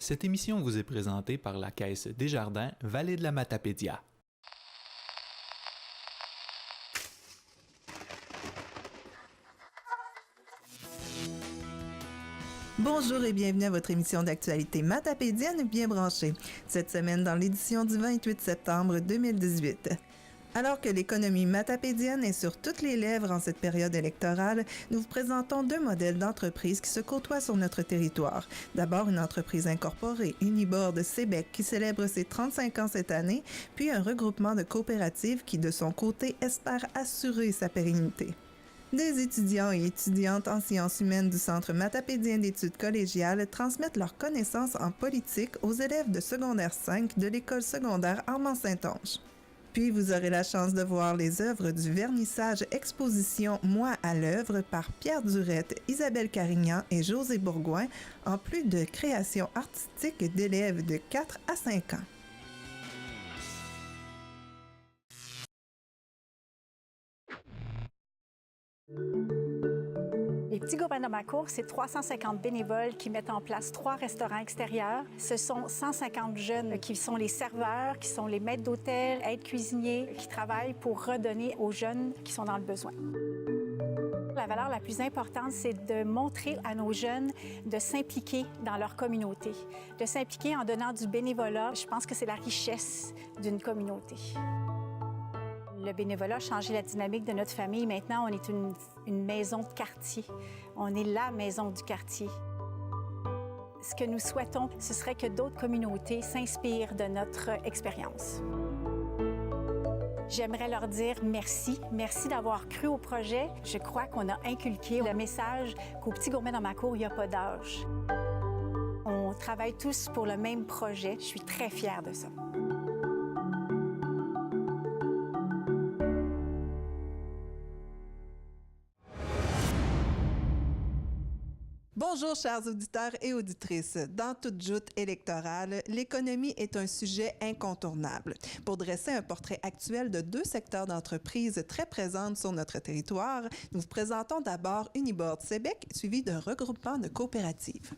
Cette émission vous est présentée par la Caisse Desjardins Vallée de la Matapédia. Bonjour et bienvenue à votre émission d'actualité matapédienne bien branchée. Cette semaine dans l'édition du 28 septembre 2018. Alors que l'économie matapédienne est sur toutes les lèvres en cette période électorale, nous vous présentons deux modèles d'entreprises qui se côtoient sur notre territoire. D'abord, une entreprise incorporée, Uniboard Sébec, qui célèbre ses 35 ans cette année, puis un regroupement de coopératives qui, de son côté, espère assurer sa pérennité. Des étudiants et étudiantes en sciences humaines du Centre matapédien d'études collégiales transmettent leurs connaissances en politique aux élèves de secondaire 5 de l'école secondaire Armand-Saint-Onge. Puis vous aurez la chance de voir les œuvres du vernissage exposition Moi à l'œuvre par Pierre Durette, Isabelle Carignan et José Bourgoin, en plus de créations artistiques d'élèves de 4 à 5 ans. Les Petits Gourmets de ma cour, c'est 350 bénévoles qui mettent en place 3 restaurants extérieurs. Ce sont 150 jeunes qui sont les serveurs, qui sont les maîtres d'hôtel, aides cuisiniers, qui travaillent pour redonner aux jeunes qui sont dans le besoin. La valeur la plus importante, c'est de montrer à nos jeunes de s'impliquer dans leur communauté, de s'impliquer en donnant du bénévolat. Je pense que c'est la richesse d'une communauté. Le bénévolat a changé la dynamique de notre famille. Maintenant, on est une maison de quartier. On est la maison du quartier. Ce que nous souhaitons, ce serait que d'autres communautés s'inspirent de notre expérience. J'aimerais leur dire merci. Merci d'avoir cru au projet. Je crois qu'on a inculqué le message qu'aux Petits Gourmets dans ma cour, il n'y a pas d'âge. On travaille tous pour le même projet. Je suis très fière de ça. Bonjour chers auditeurs et auditrices. Dans toute joute électorale, l'économie est un sujet incontournable. Pour dresser un portrait actuel de deux secteurs d'entreprise très présentes sur notre territoire, nous vous présentons d'abord Uniboard Sébec, suivi d'un regroupement de coopératives.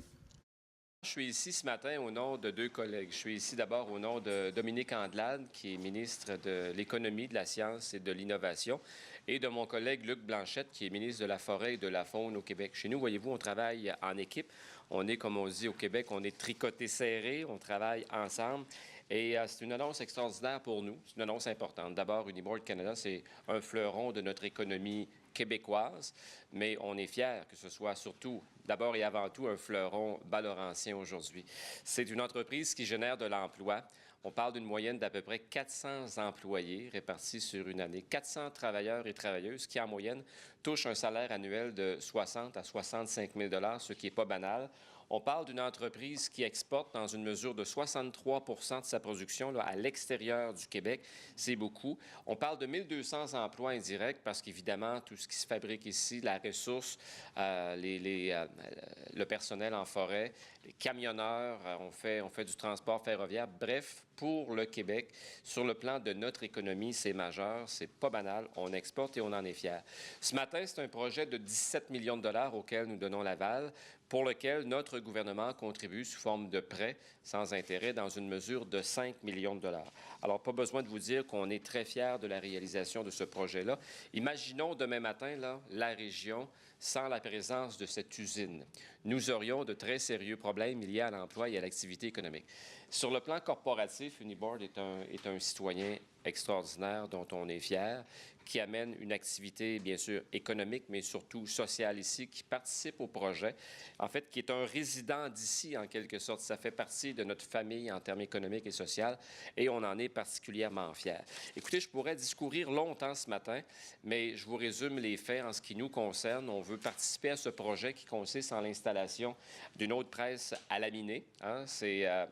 Je suis ici ce matin au nom de deux collègues. Je suis ici d'abord au nom de Dominique Andelade, qui est ministre de l'Économie, de la Science et de l'Innovation, et de mon collègue Luc Blanchette, qui est ministre de la Forêt et de la Faune au Québec. Chez nous, voyez-vous, on travaille en équipe. On est, comme on dit au Québec, on est tricoté serré, on travaille ensemble. Et c'est une annonce extraordinaire pour nous. C'est une annonce importante. D'abord, Uniboard Canada, c'est un fleuron de notre économie québécoise, mais on est fiers que ce soit surtout, d'abord et avant tout, un fleuron bas-laurentien aujourd'hui. C'est une entreprise qui génère de l'emploi. On parle d'une moyenne d'à peu près 400 employés répartis sur une année, 400 travailleurs et travailleuses qui, en moyenne, touchent un salaire annuel de 60 à 65 000 $, ce qui n'est pas banal. On parle d'une entreprise qui exporte dans une mesure de 63 % de sa production là, à l'extérieur du Québec. C'est beaucoup. On parle de 1 200 emplois indirects parce qu'évidemment, tout ce qui se fabrique ici, la ressource, le personnel en forêt, les camionneurs, on fait du transport ferroviaire. Bref, pour le Québec, sur le plan de notre économie, c'est majeur, c'est pas banal. On exporte et on en est fiers. Ce matin, c'est un projet de 17 millions de dollars auquel nous donnons l'aval, pour lequel notre gouvernement contribue sous forme de prêts sans intérêt dans une mesure de 5 millions de dollars. Alors, pas besoin de vous dire qu'on est très fiers de la réalisation de ce projet-là. Imaginons demain matin, là, la région sans la présence de cette usine. Nous aurions de très sérieux problèmes liés à l'emploi et à l'activité économique. Sur le plan corporatif, Uniboard est un citoyen extraordinaire dont on est fier, qui amène une activité, bien sûr, économique, mais surtout sociale ici, qui participe au projet, en fait, qui est un résident d'ici, en quelque sorte. Ça fait partie de notre famille en termes économiques et sociaux, et on en est particulièrement fiers. Écoutez, je pourrais discourir longtemps ce matin, mais je vous résume les faits en ce qui nous concerne. On veut participer à ce projet qui consiste en l'installation d'une haute presse à laminée. Hein?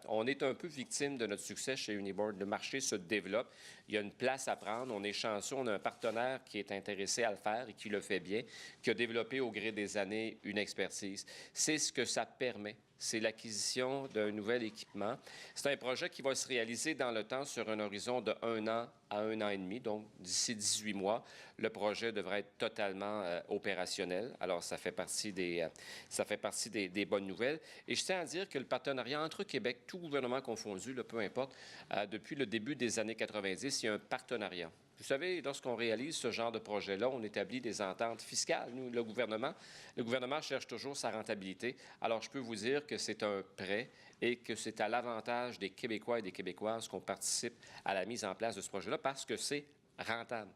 On est un peu victime de notre succès chez Uniboard. Le marché se développe. Il y a une place à prendre. On est chanceux. On a un partenaire qui est intéressé à le faire et qui le fait bien, qui a développé au gré des années une expertise. C'est ce que ça permet. C'est l'acquisition d'un nouvel équipement. C'est un projet qui va se réaliser dans le temps sur un horizon de 1 an à 1 an et demi, donc d'ici 18 mois, le projet devrait être totalement opérationnel. Alors, ça fait partie des bonnes nouvelles. Et je tiens à dire que le partenariat entre Québec, tout gouvernement confondu, là, peu importe, depuis le début des années 90, il y a un partenariat. Vous savez, lorsqu'on réalise ce genre de projet-là, on établit des ententes fiscales. Nous, le gouvernement cherche toujours sa rentabilité. Alors, je peux vous dire que c'est un prêt et que c'est à l'avantage des Québécois et des Québécoises qu'on participe à la mise en place de ce projet-là parce que c'est rentable.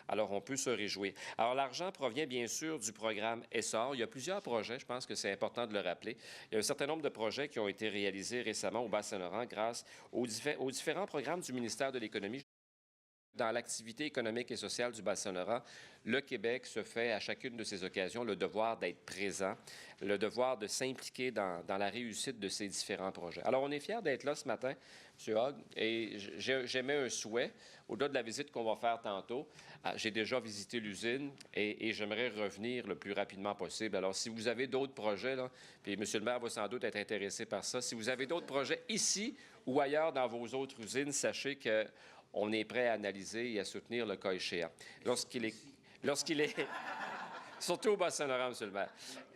Alors, on peut se réjouir. Alors, l'argent provient bien sûr du programme ESSOR. Il y a plusieurs projets, je pense que c'est important de le rappeler. Il y a un certain nombre de projets qui ont été réalisés récemment au Bas-Saint-Laurent grâce aux différents programmes du ministère de l'Économie. Dans l'activité économique et sociale du Bas-Saint-Laurent, le Québec se fait à chacune de ces occasions le devoir d'être présent, le devoir de s'impliquer dans la réussite de ces différents projets. Alors, on est fiers d'être là ce matin, M. Hogg, et j'émets un souhait, au-delà de la visite qu'on va faire tantôt. J'ai déjà visité l'usine et j'aimerais revenir le plus rapidement possible. Alors, si vous avez d'autres projets, là, puis M. le maire va sans doute être intéressé par ça, si vous avez d'autres projets ici ou ailleurs dans vos autres usines, sachez que on est prêt à analyser et à soutenir le cas échéant. Lorsqu'il est surtout au Bas-Saint-Laurent, M. le maire,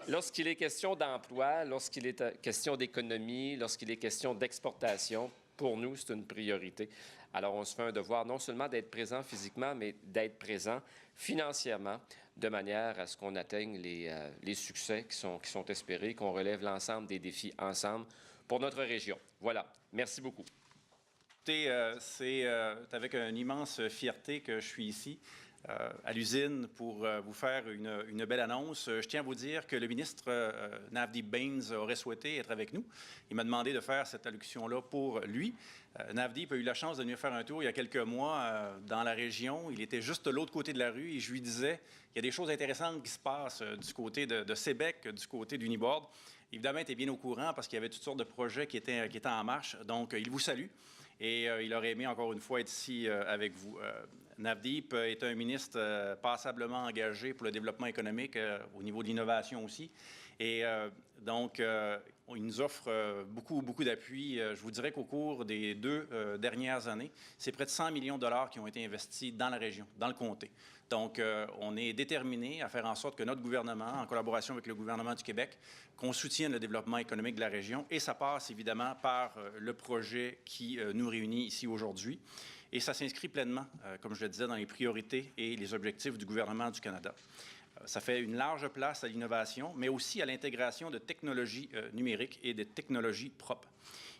lorsqu'il est question d'emploi, lorsqu'il est question d'économie, lorsqu'il est question d'exportation, pour nous, c'est une priorité. Alors, on se fait un devoir non seulement d'être présent physiquement, mais d'être présent financièrement, de manière à ce qu'on atteigne les succès qui sont espérés, qu'on relève l'ensemble des défis ensemble pour notre région. Voilà. Merci beaucoup. C'est avec une immense fierté que je suis ici à l'usine pour vous faire une belle annonce. Je tiens à vous dire que le ministre Navdeep Bains aurait souhaité être avec nous. Il m'a demandé de faire cette allocution-là pour lui. Navdeep a eu la chance de venir faire un tour il y a quelques mois dans la région. Il était juste de l'autre côté de la rue et je lui disais il y a des choses intéressantes qui se passent du côté de Sébec, du côté d'Uniboard. Évidemment, il était bien au courant parce qu'il y avait toutes sortes de projets qui étaient en marche. Donc, il vous salue. Et il aurait aimé encore une fois être ici avec vous. Navdeep est un ministre passablement engagé pour le développement économique au niveau de l'innovation aussi. Et donc, il nous offre beaucoup d'appui. Je vous dirais qu'au cours des 2 dernières années, c'est près de 100 millions de dollars qui ont été investis dans la région, dans le comté. Donc, on est déterminé à faire en sorte que notre gouvernement, en collaboration avec le gouvernement du Québec, qu'on soutienne le développement économique de la région. Et ça passe évidemment par le projet qui nous réunit ici aujourd'hui. Et ça s'inscrit pleinement, comme je le disais, dans les priorités et les objectifs du gouvernement du Canada. Ça fait une large place à l'innovation, mais aussi à l'intégration de technologies numériques et de technologies propres.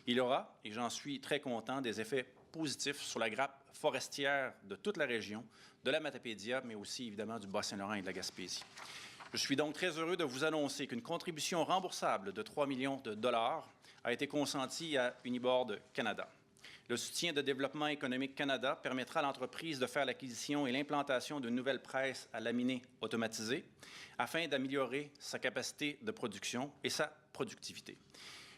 Il aura, et j'en suis très content, des effets positifs sur la grappe forestière de toute la région, de la Matapédia, mais aussi évidemment du Bas-Saint-Laurent et de la Gaspésie. Je suis donc très heureux de vous annoncer qu'une contribution remboursable de 3 millions de dollars a été consentie à Uniboard Canada. Le soutien de Développement économique Canada permettra à l'entreprise de faire l'acquisition et l'implantation d'une nouvelle presse à laminés automatisée afin d'améliorer sa capacité de production et sa productivité.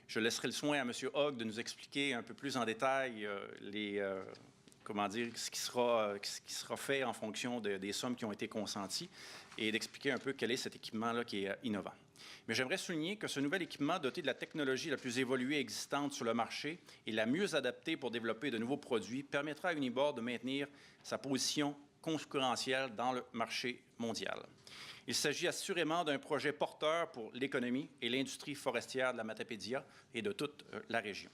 Je laisserai le soin à M. Hogg de nous expliquer un peu plus en détail ce qui sera fait en fonction des sommes qui ont été consenties et d'expliquer un peu quel est cet équipement-là qui est innovant. Mais j'aimerais souligner que ce nouvel équipement doté de la technologie la plus évoluée existante sur le marché et la mieux adaptée pour développer de nouveaux produits permettra à Uniboard de maintenir sa position concurrentielle dans le marché mondial. Il s'agit assurément d'un projet porteur pour l'économie et l'industrie forestière de la Matapédia et de toute la région.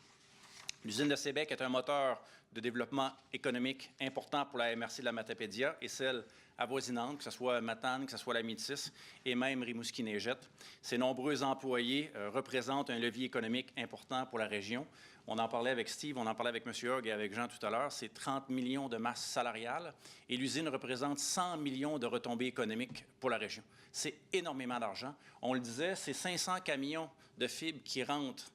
L'usine de Sébec est un moteur de développement économique important pour la MRC de la Matapédia et celle avoisinante, que ce soit Matane, que ce soit la Métis et même Rimouski-Neigette. Ces nombreux employés représentent un levier économique important pour la région. On en parlait avec Steve, on en parlait avec M. Hogg et avec Jean tout à l'heure. C'est 30 millions de masse salariale et l'usine représente 100 millions de retombées économiques pour la région. C'est énormément d'argent. On le disait, c'est 500 camions de fibres qui rentrent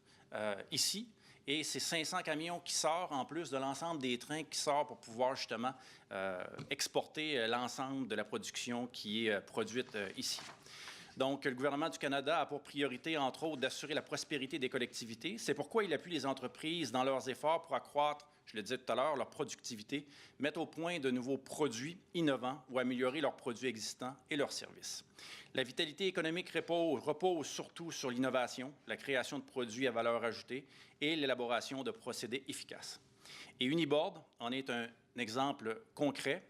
ici. Et c'est 500 camions qui sortent, en plus de l'ensemble des trains qui sortent pour pouvoir justement exporter l'ensemble de la production qui est produite ici. Donc, le gouvernement du Canada a pour priorité, entre autres, d'assurer la prospérité des collectivités. C'est pourquoi il appuie les entreprises dans leurs efforts pour accroître, je le disais tout à l'heure, leur productivité, mettre au point de nouveaux produits innovants ou améliorer leurs produits existants et leurs services. La vitalité économique repose surtout sur l'innovation, la création de produits à valeur ajoutée et l'élaboration de procédés efficaces. Et Uniboard en est un exemple concret,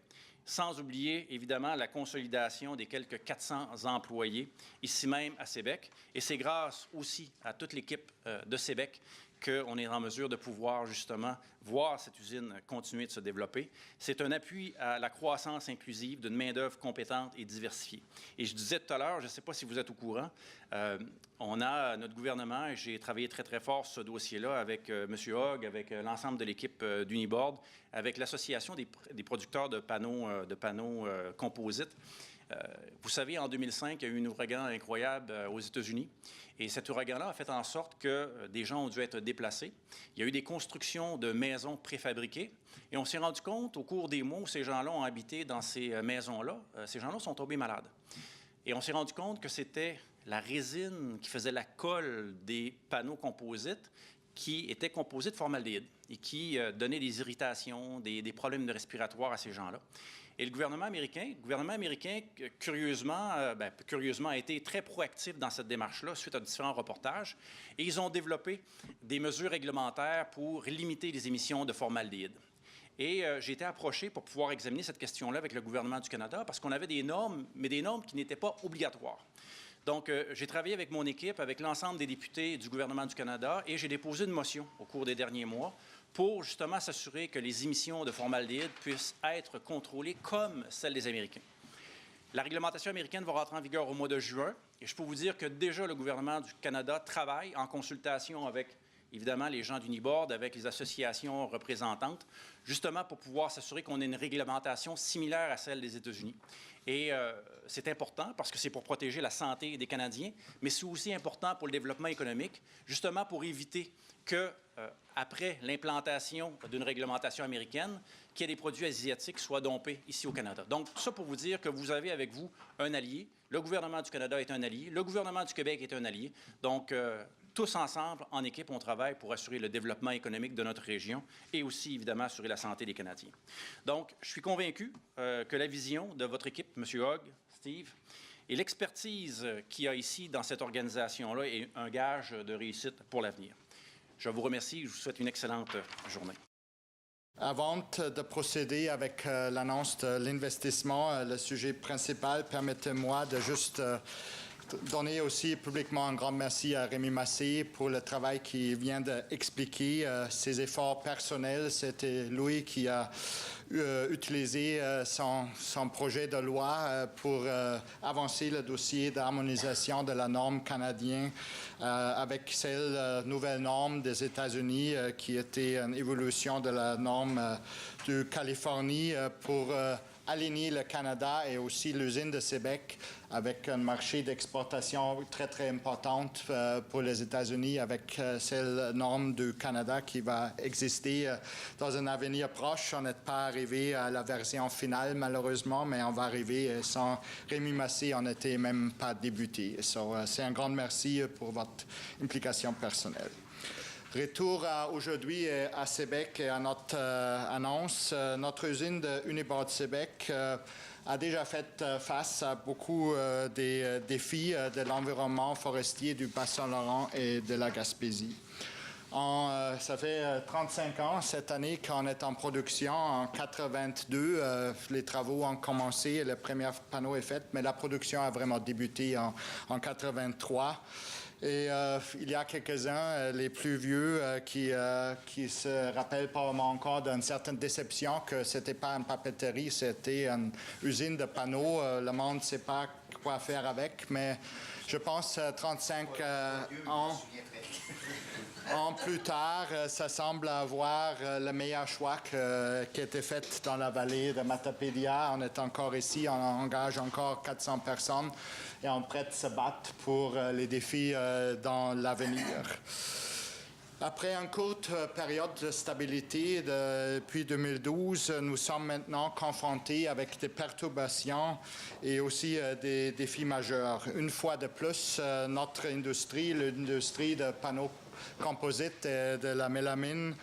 sans oublier évidemment la consolidation des quelques 400 employés ici même à Sébec. Et c'est grâce aussi à toute l'équipe de Sébec qu'on est en mesure de pouvoir justement voir cette usine continuer de se développer. C'est un appui à la croissance inclusive d'une main-d'œuvre compétente et diversifiée. Et je disais tout à l'heure, je ne sais pas si vous êtes au courant, on a notre gouvernement, et j'ai travaillé très, très fort sur ce dossier-là avec M. Hogg, avec l'ensemble de l'équipe d'Uniboard, avec l'Association des producteurs de panneaux composites. Vous savez, en 2005, il y a eu un ouragan incroyable aux États-Unis. Et cet ouragan-là a fait en sorte que des gens ont dû être déplacés. Il y a eu des constructions de maisons préfabriquées. Et on s'est rendu compte, au cours des mois où ces gens-là ont habité dans ces maisons-là, ces gens-là sont tombés malades. Et on s'est rendu compte que c'était la résine qui faisait la colle des panneaux composites qui était composée de formaldéhyde et qui donnait des irritations, des problèmes respiratoires à ces gens-là. Et le gouvernement américain, curieusement, a été très proactif dans cette démarche-là suite à différents reportages. Et ils ont développé des mesures réglementaires pour limiter les émissions de formaldéhyde. Et j'ai été approché pour pouvoir examiner cette question-là avec le gouvernement du Canada parce qu'on avait des normes, mais des normes qui n'étaient pas obligatoires. Donc, j'ai travaillé avec mon équipe, avec l'ensemble des députés du gouvernement du Canada, et j'ai déposé une motion au cours des derniers mois pour justement s'assurer que les émissions de formaldéhyde puissent être contrôlées comme celles des Américains. La réglementation américaine va rentrer en vigueur au mois de juin, et je peux vous dire que déjà le gouvernement du Canada travaille en consultation avec, évidemment, les gens d'Uniboard, avec les associations représentantes, justement pour pouvoir s'assurer qu'on ait une réglementation similaire à celle des États-Unis. Et c'est important parce que c'est pour protéger la santé des Canadiens, mais c'est aussi important pour le développement économique, justement pour éviter que, après l'implantation d'une réglementation américaine, qu'il y ait des produits asiatiques soient dompés ici au Canada. Donc, tout ça pour vous dire que vous avez avec vous un allié. Le gouvernement du Canada est un allié. Le gouvernement du Québec est un allié. Donc, tous ensemble, en équipe, on travaille pour assurer le développement économique de notre région et aussi, évidemment, assurer la santé des Canadiens. Donc, je suis convaincu que la vision de votre équipe, M. Hogg, Steve, et l'expertise qu'il y a ici dans cette organisation-là est un gage de réussite pour l'avenir. Je vous remercie et je vous souhaite une excellente journée. Avant de procéder avec l'annonce de l'investissement, le sujet principal, permettez-moi de juste donner aussi publiquement un grand merci à Rémi Massé pour le travail qu'il vient d'expliquer, ses efforts personnels. C'était lui qui a utilisé son projet de loi pour avancer le dossier d'harmonisation de la norme canadienne avec celle nouvelle norme des États-Unis qui était une évolution de la norme de Californie pour aligner le Canada et aussi l'usine de Sébec avec un marché d'exportation très, très importante pour les États-Unis avec celle norme du Canada qui va exister dans un avenir proche. On n'est pas arrivé à la version finale, malheureusement, mais on va arriver. Sans Rémi Massé, on n'était même pas débuté. C'est un grand merci pour votre implication personnelle. Retour aujourd'hui à Sébec et à notre annonce. Notre usine de Uniboard Sébec a déjà fait face à beaucoup des défis de l'environnement forestier du Bas-Saint-Laurent et de la Gaspésie. Ça fait 35 ans cette année qu'on est en production. En 82, les travaux ont commencé, le premier panneau est fait, mais la production a vraiment débuté en 83. Et il y a quelques-uns, les plus vieux, qui se rappellent probablement encore d'une certaine déception que ce n'était pas une papeterie, c'était une usine de panneaux. Le monde ne sait pas quoi faire avec, mais je pense 35 ans plus tard, ça semble avoir le meilleur choix qui a été fait dans la vallée de Matapédia. On est encore ici, on engage encore 400 personnes et on est prêt à se battre pour les défis dans l'avenir. Après une courte période de stabilité depuis 2012, nous sommes maintenant confrontés avec des perturbations et aussi des défis majeurs. Une fois de plus, notre industrie, l'industrie de panneaux composites et de la mélamine,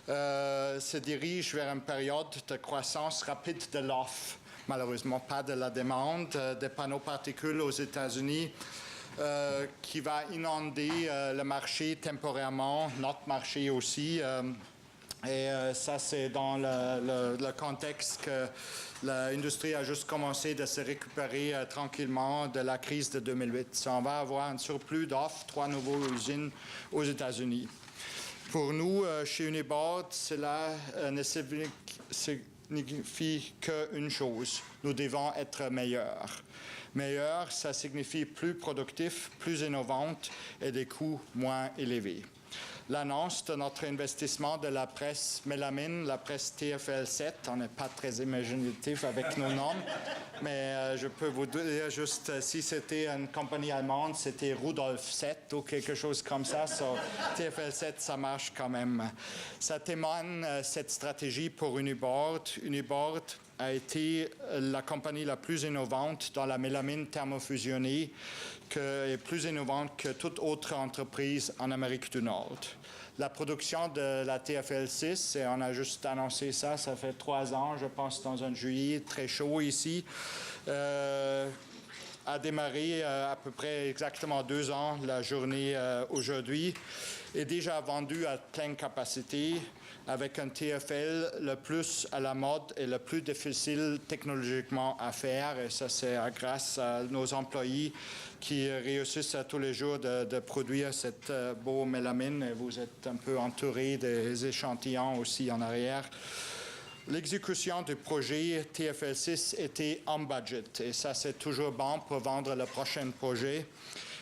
se dirige vers une période de croissance rapide de l'offre. Malheureusement, pas de la demande des panneaux particules aux États-Unis. Qui va inonder le marché temporairement, notre marché aussi. Et ça, c'est dans le contexte que l'industrie a juste commencé de se récupérer tranquillement de la crise de 2008. On va avoir un surplus d'offres, 3 nouvelles usines aux États-Unis. Pour nous, chez Uniboard, cela ne signifie qu'une chose. Nous devons être meilleurs. Meilleur, ça signifie plus productif, plus innovante et des coûts moins élevés. L'annonce de notre investissement de la presse mélamine, la presse TFL7, on n'est pas très imaginatif avec nos noms, mais je peux vous dire juste, si c'était une compagnie allemande, c'était Rudolf 7 ou quelque chose comme ça. TFL7, ça marche quand même. Ça témoigne cette stratégie pour Uniboard. Uniboard a été la compagnie la plus innovante dans la mélamine thermofusionnée et plus innovante que toute autre entreprise en Amérique du Nord. La production de la TFL6, et on a juste annoncé ça, ça fait 3 ans, je pense, dans un juillet très chaud ici, a démarré à peu près exactement 2 ans la journée aujourd'hui, est déjà vendu à pleine capacité, avec un TFL le plus à la mode et le plus difficile technologiquement à faire. Et ça, c'est grâce à nos employés qui réussissent tous les jours de produire cette beau mélamine. Et vous êtes un peu entouré des échantillons aussi en arrière. L'exécution du projet TFL6 était en budget. Et ça, c'est toujours bon pour vendre le prochain projet.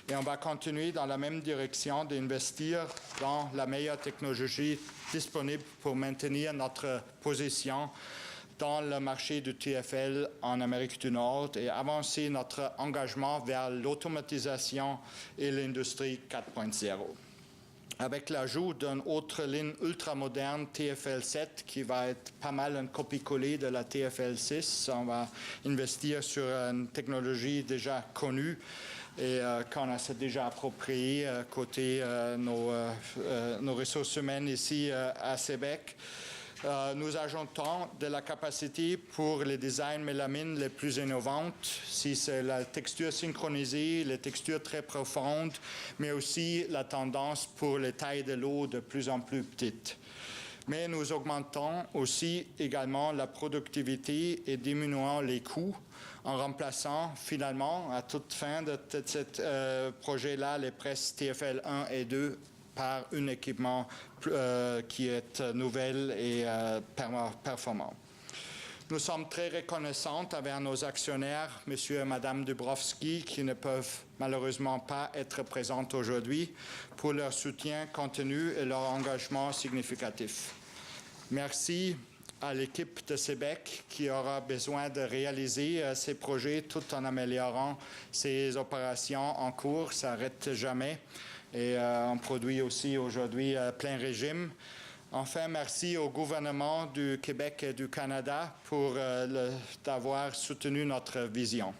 Et on va continuer dans la même direction d'investir dans la meilleure technologie disponible pour maintenir notre position dans le marché du TFL en Amérique du Nord et avancer notre engagement vers l'automatisation et l'industrie 4.0. Avec l'ajout d'une autre ligne ultramoderne TFL7 qui va être pas mal un copie-coller de la TFL6, on va investir sur une technologie déjà connue et qu'on a déjà approprié côté nos ressources humaines ici à Québec. Nous ajoutons de la capacité pour les designs mélamines les plus innovantes, si c'est la texture synchronisée, les textures très profondes, mais aussi la tendance pour les tailles de l'eau de plus en plus petites. Mais nous augmentons aussi également la productivité et diminuons les coûts en remplaçant finalement à toute fin de ce projet-là les presses TFL 1 et 2 par un équipement qui est nouvel et performant. Nous sommes très reconnaissants envers nos actionnaires, M. et Mme Dubrovski, qui ne peuvent malheureusement pas être présents aujourd'hui, pour leur soutien continu et leur engagement significatif. Merci à l'équipe de Québec qui aura besoin de réaliser ces projets tout en améliorant ses opérations en cours. Ça n'arrête jamais. Et on produit aussi aujourd'hui plein régime. Enfin, merci au gouvernement du Québec et du Canada pour d'avoir soutenu notre vision.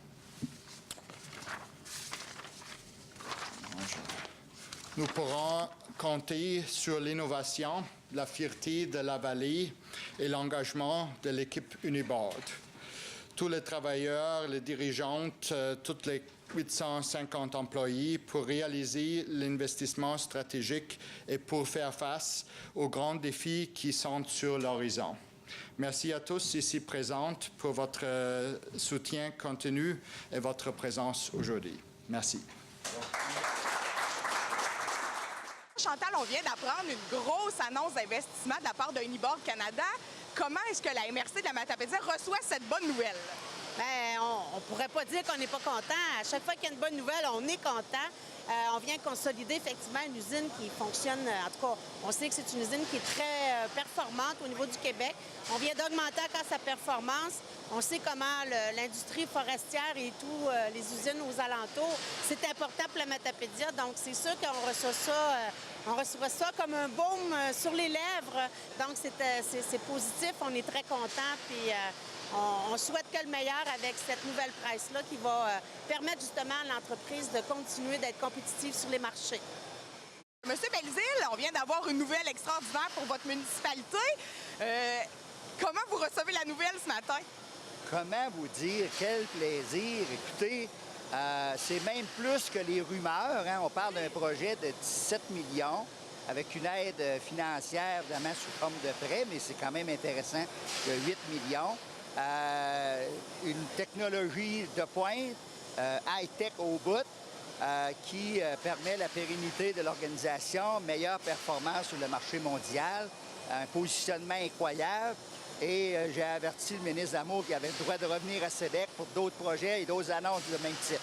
Nous pourrons compter sur l'innovation, la fierté de la vallée et l'engagement de l'équipe Uniboard. Tous les travailleurs, les dirigeantes, toutes les 850 employés pour réaliser l'investissement stratégique et pour faire face aux grands défis qui sont sur l'horizon. Merci à tous ici présents pour votre soutien continu et votre présence aujourd'hui. Merci. Chantal, on vient d'apprendre une grosse annonce d'investissement de la part de Uniboard Canada. Comment est-ce que la MRC de la Matapédia reçoit cette bonne nouvelle? Bien, on ne pourrait pas dire qu'on n'est pas content. À chaque fois qu'il y a une bonne nouvelle, on est content. On vient consolider effectivement une usine qui fonctionne. En tout cas, on sait que c'est une usine qui est très performante au niveau du Québec. On vient d'augmenter encore sa performance. On sait comment l'industrie forestière et tous les usines aux alentours, c'est important pour la Matapédia. Donc, c'est sûr qu'on reçoit ça On reçoit ça comme un baume sur les lèvres. Donc, c'est positif. On est très contents. Puis, on souhaite que le meilleur avec cette nouvelle presse-là qui va permettre justement à l'entreprise de continuer d'être compétitive sur les marchés. Monsieur Belzile, on vient d'avoir une nouvelle extraordinaire pour votre municipalité. Comment vous recevez la nouvelle ce matin? Comment vous dire? Quel plaisir! Écoutez, c'est même plus que les rumeurs. Hein? On parle d'un projet de 17 millions avec une aide financière, évidemment, sous forme de prêt, mais c'est quand même intéressant, de 8 millions. Une technologie de pointe, high-tech au bout, qui permet la pérennité de l'organisation, meilleure performance sur le marché mondial, un positionnement incroyable. Et j'ai averti le ministre Damour qu'il avait le droit de revenir à Sébec pour d'autres projets et d'autres annonces de même type.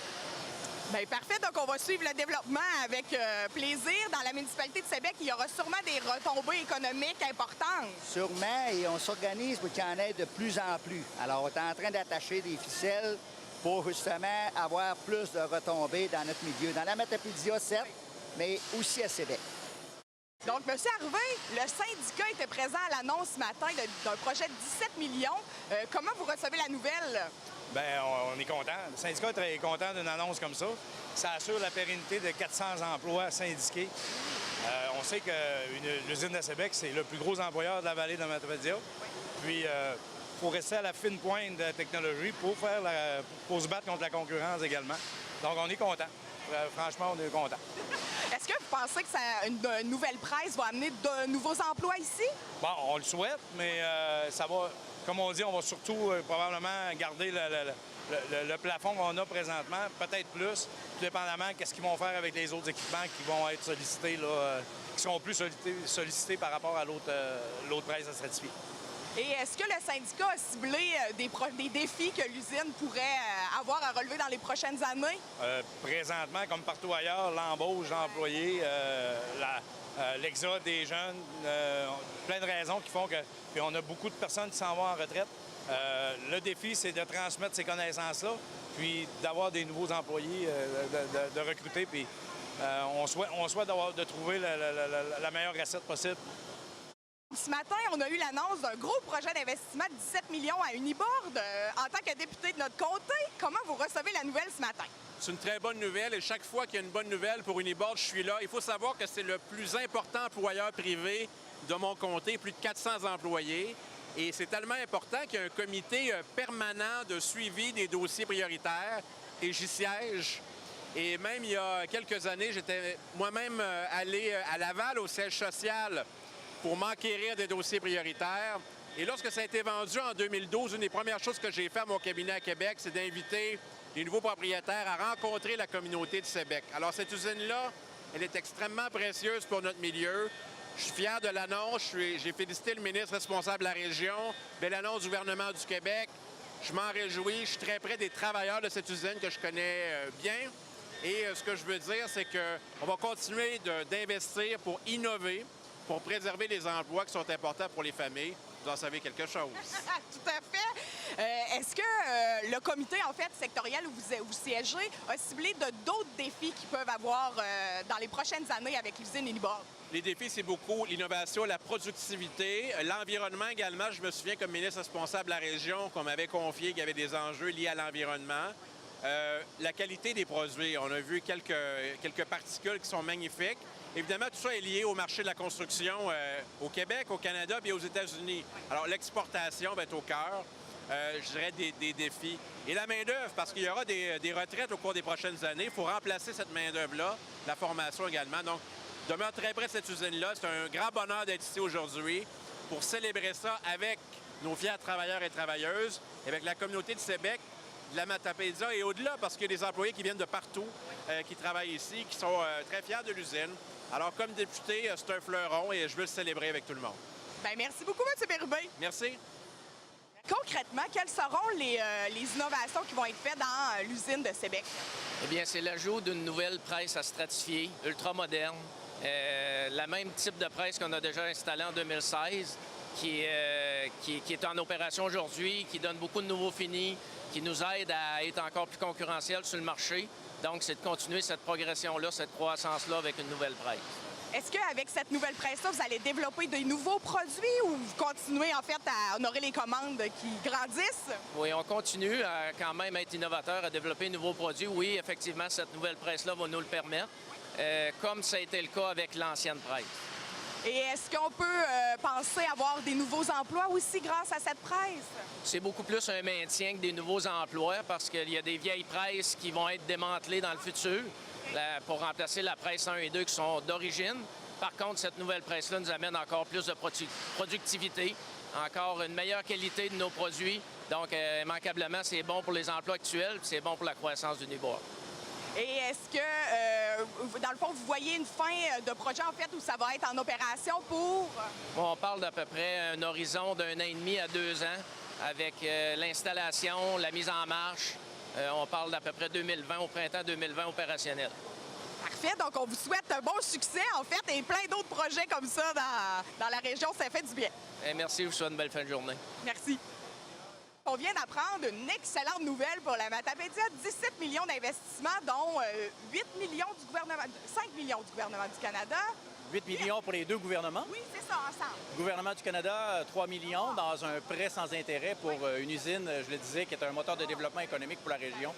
Bien, parfait. Donc, on va suivre le développement avec plaisir. Dans la municipalité de Sébec, il y aura sûrement des retombées économiques importantes. Sûrement, et on s'organise pour qu'il y en ait de plus en plus. Alors, on est en train d'attacher des ficelles pour justement avoir plus de retombées dans notre milieu. Dans la Matapédia, certes, mais aussi à Sébec. Donc, M. Harvey, le syndicat était présent à l'annonce ce matin d'un projet de 17 millions. Comment vous recevez la nouvelle? Bien, on est content. Le syndicat est très content d'une annonce comme ça. Ça assure la pérennité de 400 emplois syndiqués. On sait que l'usine de Sébec, c'est le plus gros employeur de la vallée de Matapédia. Puis, il faut rester à la fine pointe de la technologie pour se battre contre la concurrence également. Donc, on est content. Franchement, on est content. Est-ce que vous pensez que une nouvelle presse va amener de nouveaux emplois ici? Bon, on le souhaite, mais ça va, comme on dit, on va surtout probablement garder le plafond qu'on a présentement, peut-être plus, tout dépendamment qu'est-ce qu'ils vont faire avec les autres équipements qui vont être sollicités, là, qui seront plus sollicités par rapport à l'autre presse à certifier. Et est-ce que le syndicat a ciblé des défis que l'usine pourrait avoir à relever dans les prochaines années? Présentement, comme partout ailleurs, l'embauche d'employés, l'exode des jeunes, plein de raisons qui font que... Puis on a beaucoup de personnes qui s'en vont en retraite. Le défi, c'est de transmettre ces connaissances-là, puis d'avoir des nouveaux employés, de recruter, puis on souhaite de trouver la meilleure recette possible. Ce matin, on a eu l'annonce d'un gros projet d'investissement de 17 millions à Uniboard. En tant que député de notre comté, comment vous recevez la nouvelle ce matin? C'est une très bonne nouvelle et chaque fois qu'il y a une bonne nouvelle pour Uniboard, je suis là. Il faut savoir que c'est le plus important employeur privé de mon comté, plus de 400 employés. Et c'est tellement important qu'il y a un comité permanent de suivi des dossiers prioritaires et j'y siège. Et même il y a quelques années, j'étais moi-même allé à Laval au siège social pour m'enquérir des dossiers prioritaires. Et lorsque ça a été vendu en 2012, une des premières choses que j'ai fait à mon cabinet à Québec, c'est d'inviter les nouveaux propriétaires à rencontrer la communauté de Sébec. Alors, cette usine-là, elle est extrêmement précieuse pour notre milieu. Je suis fier de l'annonce. J'ai félicité le ministre responsable de la région. Belle annonce du gouvernement du Québec. Je m'en réjouis. Je suis très près des travailleurs de cette usine que je connais bien. Et ce que je veux dire, c'est qu'on va continuer d'investir pour innover, pour préserver les emplois qui sont importants pour les familles. Vous en savez quelque chose. Tout à fait. Est-ce que le comité, en fait, sectoriel où vous siégez, a ciblé d'autres défis qu'ils peuvent avoir dans les prochaines années avec l'usine Uniboard? Les défis, c'est beaucoup l'innovation, la productivité, l'environnement également. Je me souviens, comme ministre responsable de la région, qu'on m'avait confié qu'il y avait des enjeux liés à l'environnement. La qualité des produits. On a vu quelques particules qui sont magnifiques. Évidemment, tout ça est lié au marché de la construction au Québec, au Canada et aux États-Unis. Alors, l'exportation va être au cœur, je dirais, des défis. Et la main-d'œuvre, parce qu'il y aura des retraites au cours des prochaines années. Il faut remplacer cette main-d'œuvre-là, la formation également. Donc, je demeure très près de cette usine-là. C'est un grand bonheur d'être ici aujourd'hui pour célébrer ça avec nos fiers travailleurs et travailleuses, avec la communauté de Sébec, de la Matapédia et au-delà, parce qu'il y a des employés qui viennent de partout, qui travaillent ici, qui sont très fiers de l'usine. Alors, comme député, c'est un fleuron et je veux le célébrer avec tout le monde. Bien, merci beaucoup, M. Bérubé. Merci. Concrètement, quelles seront les innovations qui vont être faites dans l'usine de Sébec? Eh bien, c'est l'ajout d'une nouvelle presse à stratifier, ultra-moderne. La même type de presse qu'on a déjà installée en 2016, qui est en opération aujourd'hui, qui donne beaucoup de nouveaux finis, qui nous aide à être encore plus concurrentiels sur le marché. Donc, c'est de continuer cette progression-là, cette croissance-là avec une nouvelle presse. Est-ce qu'avec cette nouvelle presse-là, vous allez développer de nouveaux produits ou vous continuez en fait à honorer les commandes qui grandissent? Oui, on continue à quand même être innovateur, à développer de nouveaux produits. Oui, effectivement, cette nouvelle presse-là va nous le permettre, comme ça a été le cas avec l'ancienne presse. Et est-ce qu'on peut penser avoir des nouveaux emplois aussi grâce à cette presse? C'est beaucoup plus un maintien que des nouveaux emplois parce qu'il y a des vieilles presses qui vont être démantelées dans le futur pour remplacer la presse 1 et 2 qui sont d'origine. Par contre, cette nouvelle presse-là nous amène encore plus de productivité, encore une meilleure qualité de nos produits. Donc, immanquablement, c'est bon pour les emplois actuels et c'est bon pour la croissance du Uniboard. Et est-ce que, dans le fond, vous voyez une fin de projet, en fait, où ça va être en opération pour? On parle d'à peu près un horizon d'1 an et demi à 2 ans avec l'installation, la mise en marche. On parle d'à peu près 2020, au printemps 2020 opérationnel. Parfait. Donc, on vous souhaite un bon succès, en fait, et plein d'autres projets comme ça dans la région. Ça fait du bien. Et merci, je vous souhaite une belle fin de journée. Merci. On vient d'apprendre une excellente nouvelle pour la Matapédia. 17 millions d'investissements, dont 8 millions du gouvernement, 5 millions du gouvernement du Canada. 8 millions pour les deux gouvernements. Oui, c'est ça, ensemble. Le gouvernement du Canada, 3 millions dans un prêt sans intérêt pour une usine, je le disais, qui est un moteur de développement économique pour la région.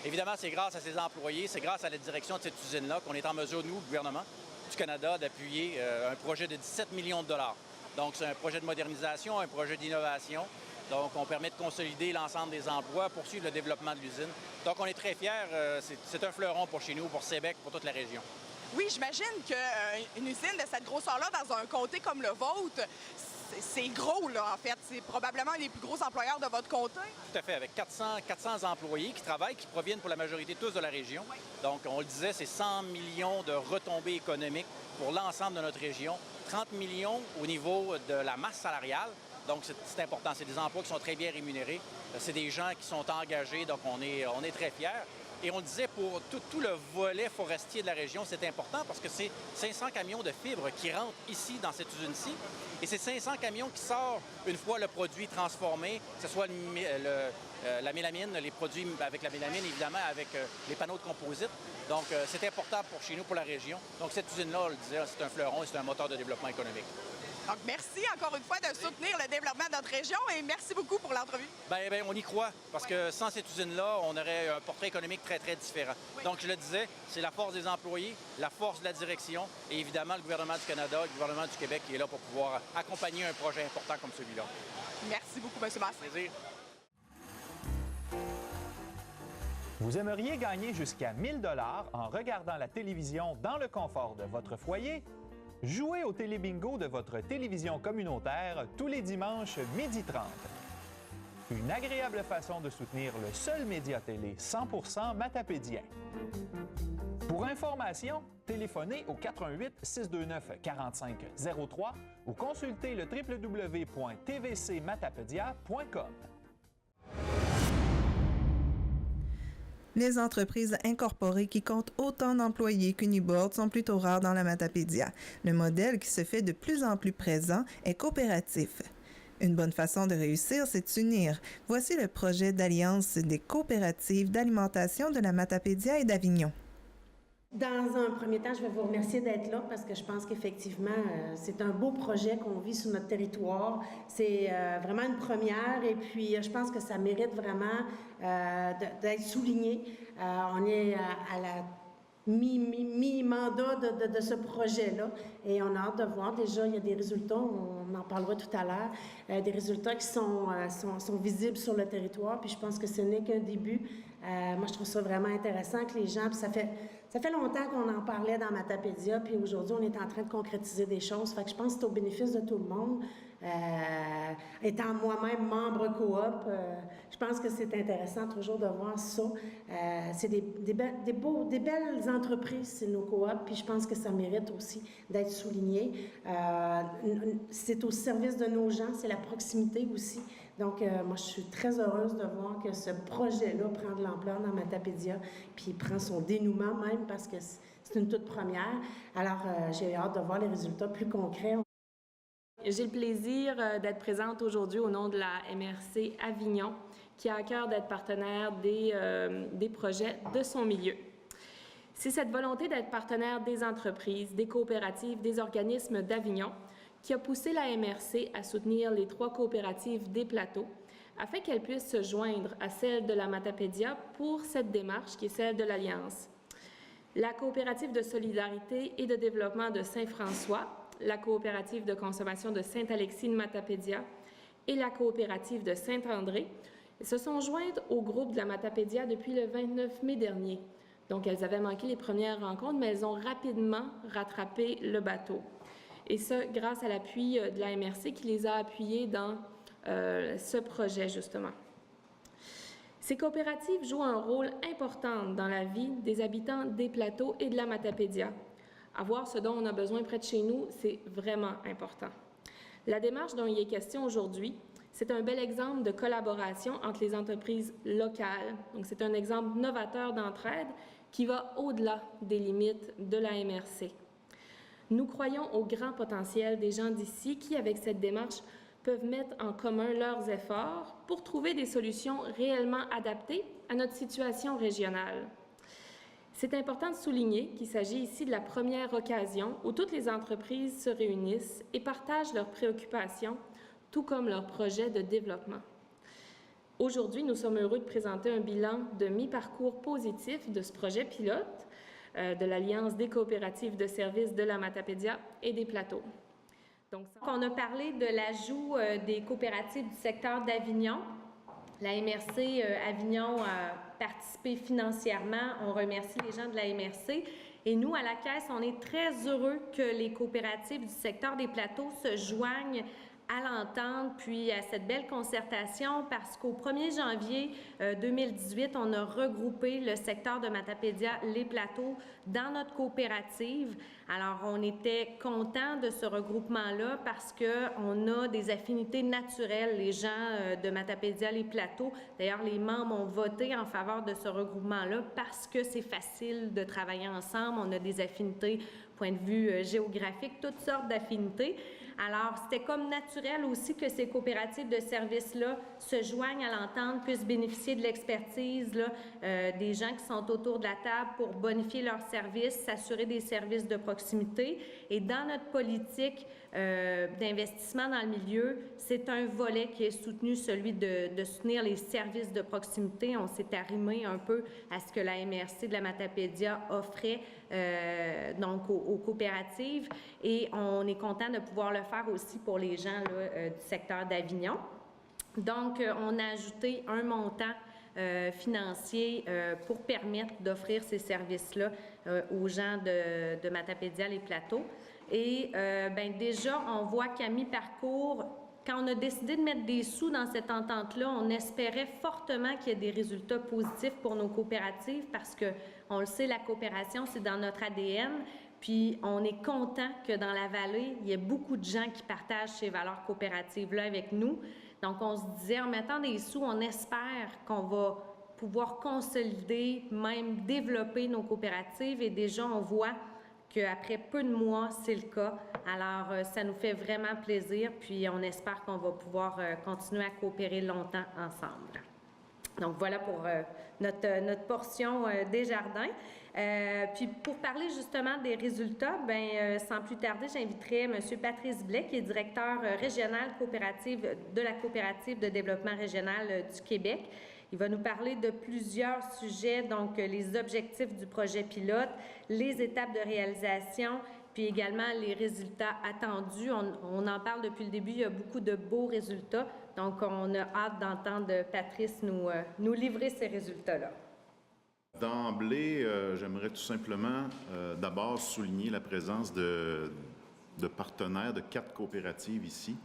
Évidemment, c'est grâce à ses employés, c'est grâce à la direction de cette usine-là qu'on est en mesure, nous, le gouvernement du Canada, d'appuyer un projet de 17 millions de dollars. Donc, c'est un projet de modernisation, un projet d'innovation. Donc, on permet de consolider l'ensemble des emplois, poursuivre le développement de l'usine. Donc, on est très fiers. C'est un fleuron pour chez nous, pour Sébec, pour toute la région. Oui, j'imagine qu'une usine de cette grosseur-là, dans un comté comme le vôtre, c'est gros, là, en fait. C'est probablement les plus gros employeurs de votre comté. Tout à fait, avec 400 employés qui travaillent, qui proviennent pour la majorité tous de la région. Oui. Donc, on le disait, c'est 100 millions de retombées économiques pour l'ensemble de notre région, 30 millions au niveau de la masse salariale. Donc, c'est important. C'est des emplois qui sont très bien rémunérés. C'est des gens qui sont engagés, donc on est très fiers. Et on le disait, pour tout le volet forestier de la région, c'est important parce que c'est 500 camions de fibres qui rentrent ici, dans cette usine-ci. Et c'est 500 camions qui sortent une fois le produit transformé, que ce soit la mélamine, les produits avec la mélamine, évidemment, avec les panneaux de composite. Donc, c'est important pour chez nous, pour la région. Donc, cette usine-là, on le disait, c'est un fleuron et c'est un moteur de développement économique. Donc, merci encore une fois de soutenir le développement de notre région et merci beaucoup pour l'entrevue. Bien, on y croit parce que sans cette usine-là, on aurait un portrait économique très, très différent. Oui. Donc, je le disais, c'est la force des employés, la force de la direction et évidemment le gouvernement du Canada, le gouvernement du Québec qui est là pour pouvoir accompagner un projet important comme celui-là. Merci beaucoup, M. Massé. Plaisir. Vous aimeriez gagner jusqu'à 1 000 $ en regardant la télévision dans le confort de votre foyer? Jouez au télébingo de votre télévision communautaire tous les dimanches 12h30. Une agréable façon de soutenir le seul média télé 100% matapédien. Pour information, téléphonez au 88 629 45 03 ou consultez le www.tvcmatapédia.com. Les entreprises incorporées qui comptent autant d'employés qu'Uniboard sont plutôt rares dans la Matapédia. Le modèle qui se fait de plus en plus présent est coopératif. Une bonne façon de réussir, c'est de s'unir. Voici le projet d'alliance des coopératives d'alimentation de la Matapédia et d'Avignon. Dans un premier temps, je vais vous remercier d'être là parce que je pense qu'effectivement, c'est un beau projet qu'on vit sur notre territoire. C'est vraiment une première et puis je pense que ça mérite vraiment d'être souligné. On est à la mi-mandat de ce projet-là et on a hâte de voir. Déjà, il y a des résultats, on en parlera tout à l'heure, des résultats qui sont visibles sur le territoire, puis je pense que ce n'est qu'un début. Moi, je trouve ça vraiment intéressant que les gens, puis ça fait longtemps qu'on en parlait dans Matapédia, puis aujourd'hui, on est en train de concrétiser des choses. Fait que je pense que c'est au bénéfice de tout le monde. Étant moi-même membre coop, je pense que c'est intéressant toujours de voir ça. C'est des belles entreprises, c'est nos coops, puis je pense que ça mérite aussi d'être souligné. C'est au service de nos gens, c'est la proximité aussi. Donc, moi, je suis très heureuse de voir que ce projet-là prend de l'ampleur dans Matapédia, puis prend son dénouement même parce que c'est une toute première. Alors, j'ai hâte de voir les résultats plus concrets. J'ai le plaisir d'être présente aujourd'hui au nom de la MRC Avignon, qui a à cœur d'être partenaire des projets de son milieu. C'est cette volonté d'être partenaire des entreprises, des coopératives, des organismes d'Avignon qui a poussé la MRC à soutenir les 3 coopératives des plateaux afin qu'elles puissent se joindre à celle de la Matapédia pour cette démarche qui est celle de l'Alliance. La coopérative de solidarité et de développement de Saint-François, la coopérative de consommation de Saint-Alexis de Matapédia et la coopérative de Saint-André se sont jointes au groupe de la Matapédia depuis le 29 mai dernier. Donc, elles avaient manqué les premières rencontres, mais elles ont rapidement rattrapé le bateau. Et ça, grâce à l'appui de la MRC qui les a appuyées dans ce projet, justement. Ces coopératives jouent un rôle important dans la vie des habitants des plateaux et de la Matapédia. Avoir ce dont on a besoin près de chez nous, c'est vraiment important. La démarche dont il est question aujourd'hui, c'est un bel exemple de collaboration entre les entreprises locales. Donc, c'est un exemple novateur d'entraide qui va au-delà des limites de la MRC. Nous croyons au grand potentiel des gens d'ici qui, avec cette démarche, peuvent mettre en commun leurs efforts pour trouver des solutions réellement adaptées à notre situation régionale. C'est important de souligner qu'il s'agit ici de la première occasion où toutes les entreprises se réunissent et partagent leurs préoccupations, tout comme leurs projets de développement. Aujourd'hui, nous sommes heureux de présenter un bilan de mi-parcours positif de ce projet pilote de l'Alliance des coopératives de services de la Matapédia et des plateaux. Donc, on a parlé de l'ajout des coopératives du secteur d'Avignon. La MRC Avignon a participé financièrement. On remercie les gens de la MRC. Et nous, à la Caisse, on est très heureux que les coopératives du secteur des plateaux se joignent à l'entente, puis à cette belle concertation, parce qu'au 1er janvier 2018, on a regroupé le secteur de Matapédia, les plateaux, dans notre coopérative. Alors, on était contents de ce regroupement-là parce qu'on a des affinités naturelles, les gens de Matapédia, les plateaux. D'ailleurs, les membres ont voté en faveur de ce regroupement-là parce que c'est facile de travailler ensemble. On a des affinités, point de vue géographique, toutes sortes d'affinités. Alors, c'était comme naturel aussi que ces coopératives de services-là se joignent à l'entente, puissent bénéficier de l'expertise des gens qui sont autour de la table pour bonifier leurs services, s'assurer des services de proximité. Et dans notre politique d'investissement dans le milieu, c'est un volet qui est soutenu, celui de soutenir les services de proximité. On s'est arrimé un peu à ce que la MRC de la Matapédia offrait donc aux coopératives et on est content de pouvoir le faire aussi pour les gens du secteur d'Avignon. Donc, on a ajouté un montant financier pour permettre d'offrir ces services-là aux gens de Matapédia, les plateaux. Et déjà, on voit qu'à mi-parcours, quand on a décidé de mettre des sous dans cette entente-là, on espérait fortement qu'il y ait des résultats positifs pour nos coopératives parce que, on le sait, la coopération, c'est dans notre ADN. Puis, on est content que dans la vallée, il y ait beaucoup de gens qui partagent ces valeurs coopératives-là avec nous. Donc, on se disait, en mettant des sous, on espère qu'on va pouvoir consolider, même développer nos coopératives. Et déjà, on voit qu'après peu de mois, c'est le cas. Alors, ça nous fait vraiment plaisir. Puis, on espère qu'on va pouvoir continuer à coopérer longtemps ensemble. Donc, voilà pour notre portion des jardins. Puis, pour parler justement des résultats, sans plus tarder, j'inviterai M. Patrice Blais, qui est directeur régional coopérative de la Coopérative de développement régional du Québec. Il va nous parler de plusieurs sujets, donc les objectifs du projet pilote, les étapes de réalisation, puis également les résultats attendus. On en parle depuis le début, il y a beaucoup de beaux résultats. Donc, on a hâte d'entendre Patrice nous livrer ces résultats-là. D'emblée, j'aimerais tout simplement d'abord souligner la présence de partenaires de 4 coopératives ici.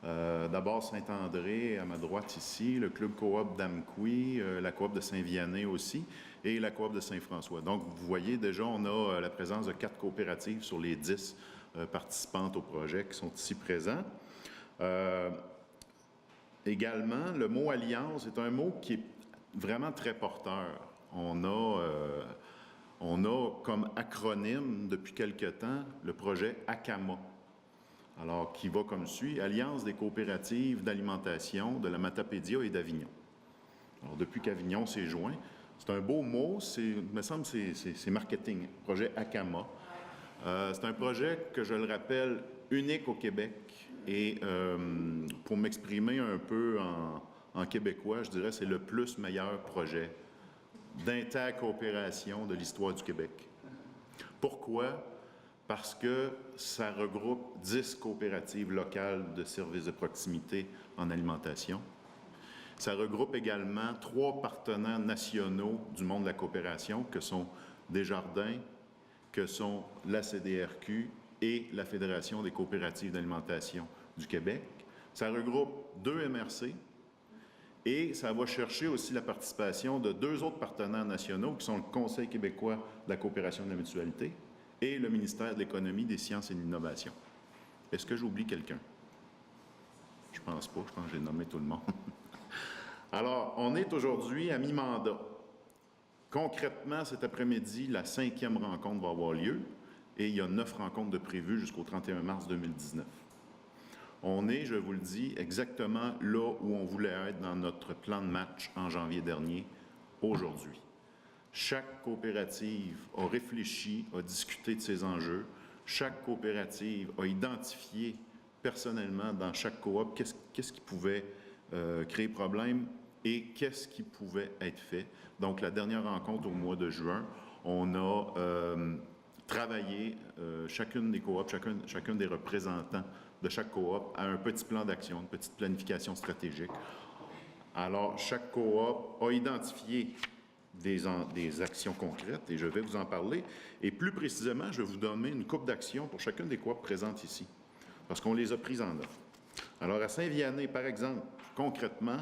D'abord Saint-André, à ma droite ici, le Club Coop d'Amqui, la Coop de Saint-Vianney aussi, et la Coop de Saint-François. Donc, vous voyez déjà, on a la présence de 4 coopératives sur les 10 participantes au projet qui sont ici présents. Également, le mot « alliance » est un mot qui est vraiment très porteur. On a comme acronyme depuis quelque temps le projet ACAMA. Alors, qui va comme suit, Alliance des coopératives d'alimentation de la Matapédia et d'Avignon. Alors, depuis qu'Avignon s'est joint, C'est un beau mot, il me semble que c'est marketing, projet ACAMA. C'est un projet que, je le rappelle, unique au Québec. Et pour m'exprimer un peu en québécois, je dirais que c'est le plus meilleur projet d'intercoopération de l'histoire du Québec. Pourquoi? Parce que ça regroupe 10 coopératives locales de services de proximité en alimentation. Ça regroupe également 3 partenaires nationaux du monde de la coopération, que sont Desjardins, que sont la CDRQ et la Fédération des coopératives d'alimentation du Québec. Ça regroupe 2 MRC et ça va chercher aussi la participation de 2 autres partenaires nationaux qui sont le Conseil québécois de la coopération et de la mutualité et le ministère de l'Économie, des Sciences et de l'Innovation. Est-ce que j'oublie quelqu'un? Je pense pas, je pense que j'ai nommé tout le monde. Alors, on est aujourd'hui à mi-mandat. Concrètement, cet après-midi, la 5e rencontre va avoir lieu et il y a 9 rencontres de prévues jusqu'au 31 mars 2019. On est, je vous le dis, exactement là où on voulait être dans notre plan de match en janvier dernier, aujourd'hui. Chaque coopérative a réfléchi, a discuté de ses enjeux. Chaque coopérative a identifié personnellement dans chaque coop qu'est-ce qui pouvait créer problème et qu'est-ce qui pouvait être fait. Donc, la dernière rencontre au mois de juin, on a travaillé, chacune des coops, chacun des représentants de chaque coop a un petit plan d'action, une petite planification stratégique. Alors, chaque coop a identifié des actions concrètes et je vais vous en parler. Et plus précisément, je vais vous donner une coupe d'actions pour chacune des coops présentes ici, parce qu'on les a prises en œuvre. Alors, à Saint-Vianney, par exemple, concrètement,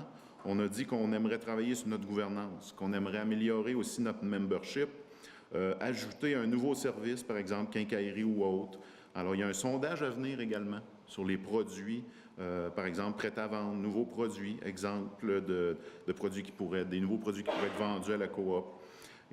on a dit qu'on aimerait travailler sur notre gouvernance, qu'on aimerait améliorer aussi notre membership, ajouter un nouveau service, par exemple, quincaillerie ou autre. Alors, il y a un sondage à venir également sur les produits, par exemple, prêts à vendre, nouveaux produits, exemple de produits des nouveaux produits qui pourraient être vendus à la coop.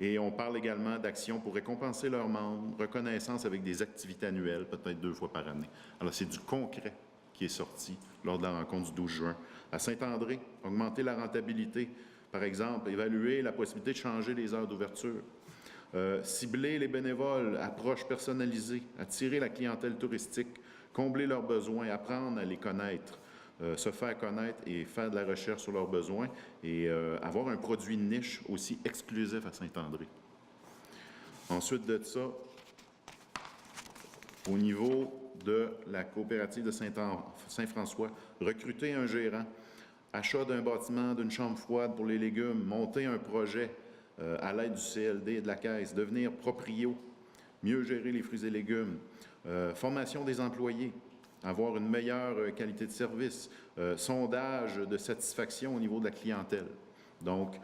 Et on parle également d'actions pour récompenser leurs membres, reconnaissance avec des activités annuelles, peut-être 2 fois par année. Alors, c'est du concret qui est sorti lors de la rencontre du 12 juin. À Saint-André, augmenter la rentabilité, par exemple, évaluer la possibilité de changer les heures d'ouverture, cibler les bénévoles, approche personnalisée, attirer la clientèle touristique, combler leurs besoins, apprendre à les connaître, se faire connaître et faire de la recherche sur leurs besoins et avoir un produit niche aussi exclusif à Saint-André. Ensuite de ça, au niveau de la coopérative de Saint-François, recruter un gérant, achat d'un bâtiment, d'une chambre froide pour les légumes, monter un projet à l'aide du CLD et de la Caisse, devenir proprio, mieux gérer les fruits et légumes, formation des employés, avoir une meilleure qualité de service, sondage de satisfaction au niveau de la clientèle. Donc,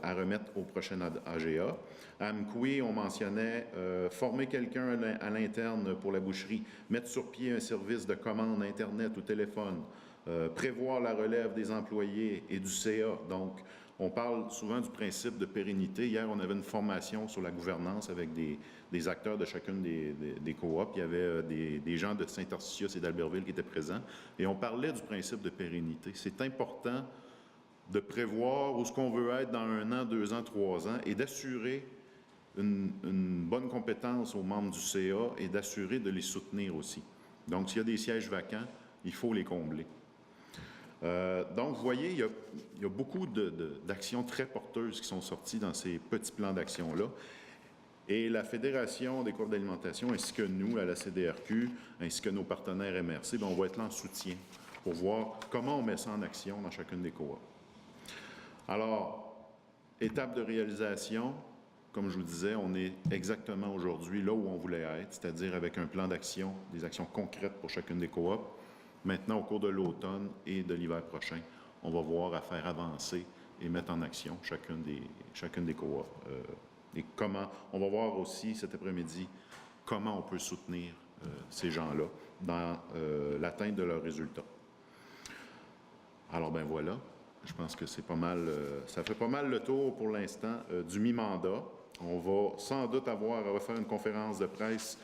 à remettre au prochain AGA. À Amqui, on mentionnait former quelqu'un à l'interne pour la boucherie, mettre sur pied un service de commande Internet ou téléphone, prévoir la relève des employés et du CA. Donc, on parle souvent du principe de pérennité. Hier, on avait une formation sur la gouvernance avec des acteurs de chacune des coops. Il y avait des gens de Saint-Tarcisius et d'Albertville qui étaient présents. Et on parlait du principe de pérennité. C'est important de prévoir où est-ce qu'on veut être dans 1 an, 2 ans, 3 ans et d'assurer une bonne compétence aux membres du CA et d'assurer de les soutenir aussi. Donc, s'il y a des sièges vacants, il faut les combler. Donc, vous voyez, il y a beaucoup d'actions très porteuses qui sont sorties dans ces petits plans d'action-là. Et la Fédération des coopératives d'alimentation, ainsi que nous, à la CDRQ, ainsi que nos partenaires MRC, bien, on va être là en soutien pour voir comment on met ça en action dans chacune des coops. Alors, étape de réalisation, comme je vous disais, on est exactement aujourd'hui là où on voulait être, c'est-à-dire avec un plan d'action, des actions concrètes pour chacune des coops. Maintenant, au cours de l'automne et de l'hiver prochain, on va voir à faire avancer et mettre en action chacune des coops. Et comment, on va voir aussi cet après-midi comment on peut soutenir ces gens-là dans l'atteinte de leurs résultats. Alors, ben voilà. Je pense que c'est pas mal, ça fait pas mal le tour pour l'instant du mi-mandat. On va sans doute avoir à refaire une conférence de presse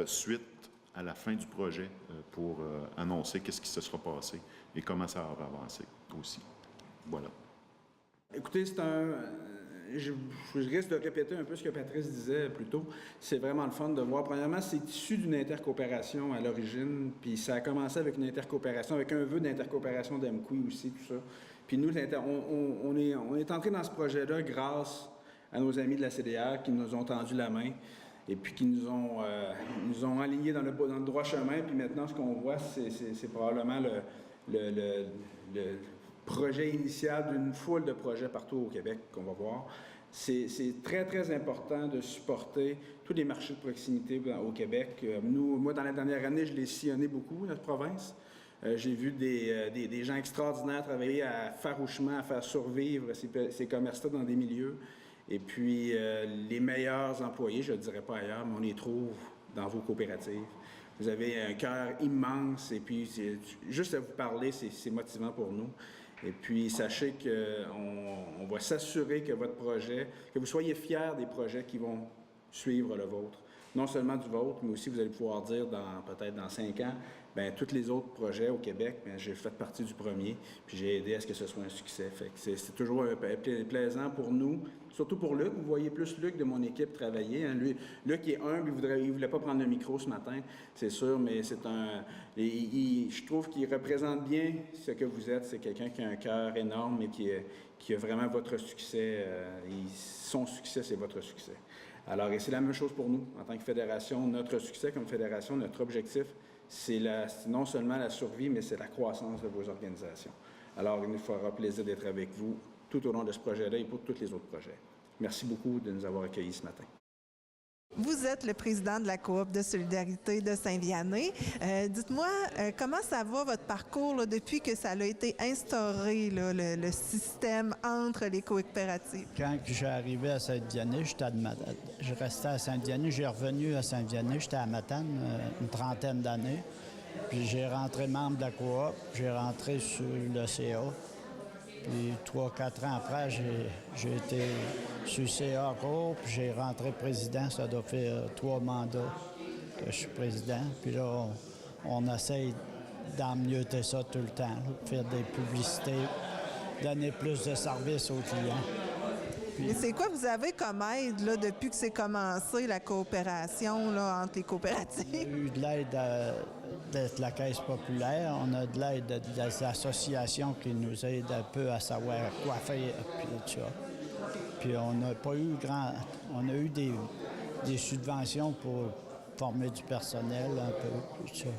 suite à la fin du projet pour annoncer qu'est-ce qui se sera passé et comment ça aura avancé aussi. Voilà. Écoutez, je risque de répéter un peu ce que Patrice disait plus tôt. C'est vraiment le fun de voir. Premièrement, c'est issu d'une intercoopération à l'origine, puis ça a commencé avec une intercoopération, avec un vœu d'intercoopération d'Amqui aussi, tout ça. Puis nous, on est entré dans ce projet-là grâce à nos amis de la CDR qui nous ont tendu la main et puis qui nous ont alignés dans le droit chemin. Puis maintenant, ce qu'on voit, c'est probablement le projet initial d'une foule de projets partout au Québec qu'on va voir. C'est très, très important de supporter tous les marchés de proximité au Québec. Moi, dans la dernière année, je l'ai sillonné beaucoup, notre province. J'ai vu des gens extraordinaires travailler farouchement à faire survivre ces commerces-là dans des milieux. Et puis, les meilleurs employés, je ne le dirais pas ailleurs, mais on les trouve dans vos coopératives. Vous avez un cœur immense et puis juste à vous parler, c'est motivant pour nous. Et puis, sachez qu'on va s'assurer que votre projet, que vous soyez fiers des projets qui vont suivre le vôtre. Non seulement du vôtre, mais aussi vous allez pouvoir dire peut-être dans 5 ans, bien, tous les autres projets au Québec, bien, j'ai fait partie du premier, puis j'ai aidé à ce que ce soit un succès. Fait que c'est toujours plaisant pour nous, surtout pour Luc. Vous voyez plus Luc de mon équipe travailler. Hein. Luc est humble, il ne voulait pas prendre le micro ce matin, c'est sûr, mais je trouve qu'il représente bien ce que vous êtes. C'est quelqu'un qui a un cœur énorme et qui a vraiment votre succès. Son succès, c'est votre succès. Alors, et c'est la même chose pour nous, en tant que fédération. Notre succès comme fédération, notre objectif, c'est non seulement la survie, mais c'est la croissance de vos organisations. Alors, il nous fera plaisir d'être avec vous tout au long de ce projet-là et pour tous les autres projets. Merci beaucoup de nous avoir accueillis ce matin. Vous êtes le président de la Coop de solidarité de Saint-Vianney. Dites-moi, comment ça va votre parcours là, depuis que ça a été instauré, là, le système entre les coopératives? Quand j'ai arrivé à Saint-Vianney, je restais à Saint-Vianney, j'ai revenu à Saint-Vianney, j'étais à Matane une trentaine d'années. Puis j'ai rentré membre de la Coop, j'ai rentré sur le CA. Puis 3-4 ans après, j'ai été sur CA Coop, puis j'ai rentré président. Ça doit faire 3 mandats que je suis président. Puis là, on essaye d'emmieuter ça tout le temps, là, faire des publicités, donner plus de services aux clients. Mais c'est quoi vous avez comme aide là, depuis que c'est commencé, la coopération là, entre les coopératives? On a eu de l'aide de la Caisse populaire, on a de l'aide des associations qui nous aident un peu à savoir quoi faire, puis tout ça. Puis on n'a pas eu on a eu des subventions pour former du personnel un peu, puis tout ça.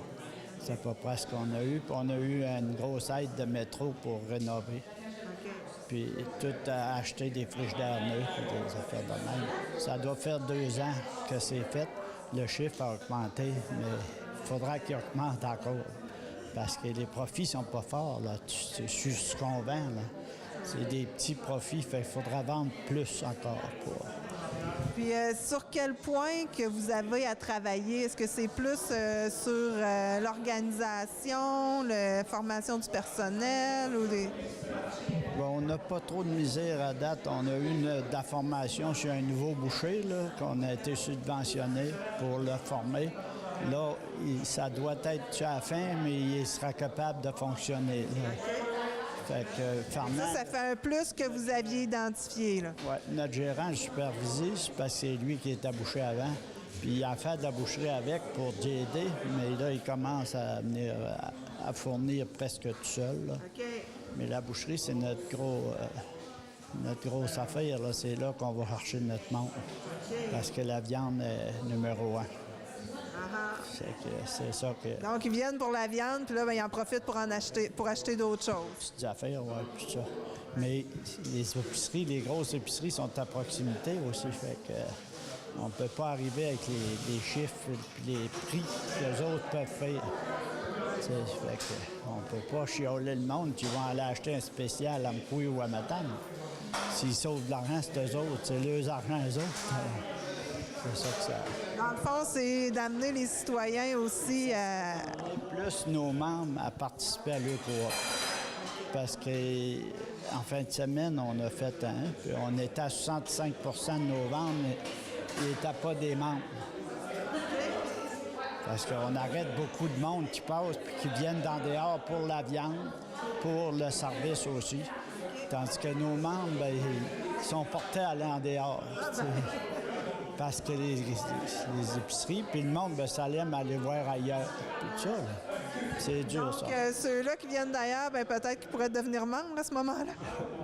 C'est à peu près ce qu'on a eu. Puis on a eu une grosse aide de métro pour rénover. Puis tout acheter des frigidaires neufs et des affaires de même. Ça doit faire 2 ans que c'est fait. Le chiffre a augmenté, mais il faudra qu'il augmente encore. Parce que les profits sont pas forts, là. C'est ce qu'on vend, là. C'est des petits profits, fait qu'il faudra vendre plus encore pour... Puis sur quel point que vous avez à travailler? Est-ce que c'est plus sur l'organisation, la formation du personnel ou des... Bon, on n'a pas trop de misère à date. On a eu de la formation sur un nouveau boucher, là, qu'on a été subventionné pour le former. Là, ça doit être sur la fin, mais il sera capable de fonctionner. Là. Fait que, Fernand, ça fait un plus que vous aviez identifié, là. Oui, notre gérant le supervisé, c'est parce que c'est lui qui était boucher avant. Puis il a fait de la boucherie avec pour aider, mais là, il commence à venir à fournir presque tout seul. Là. OK. Mais la boucherie, c'est notre grosse affaire. Là. C'est là qu'on va chercher notre monde. Okay. Parce que la viande est numéro 1. C'est ça que... Donc, ils viennent pour la viande, puis là, ben, ils en profitent pour acheter d'autres choses. Petites affaires, oui, puis ça. Mais les grosses épiceries sont à proximité aussi, fait que on ne peut pas arriver avec les chiffres et les prix que les autres peuvent faire. Fait que on ne peut pas chialer le monde qui vont aller acheter un spécial à Mkoui ou à Matane. S'ils sauvent de l'argent, c'est eux autres, c'est leurs argent, eux autres. C'est ça que ça... Dans le fond, c'est d'amener les citoyens aussi à... Plus nos membres à participer à l'Eucoop. Parce qu'en fin de semaine, on a fait puis on était à 65 % de nos ventes, mais ils n'étaient pas des membres. Parce qu'on arrête beaucoup de monde qui passe puis qui viennent dans dehors pour la viande, pour le service aussi. Tandis que nos membres, ben, ils sont portés à aller en dehors. T'sais. Parce que les épiceries, puis le monde, ben, ça l'aime aller voir ailleurs. Puis tout ça, là. C'est dur, ça. Donc, ceux-là qui viennent d'ailleurs, ben, peut-être qu'ils pourraient devenir membres à ce moment-là.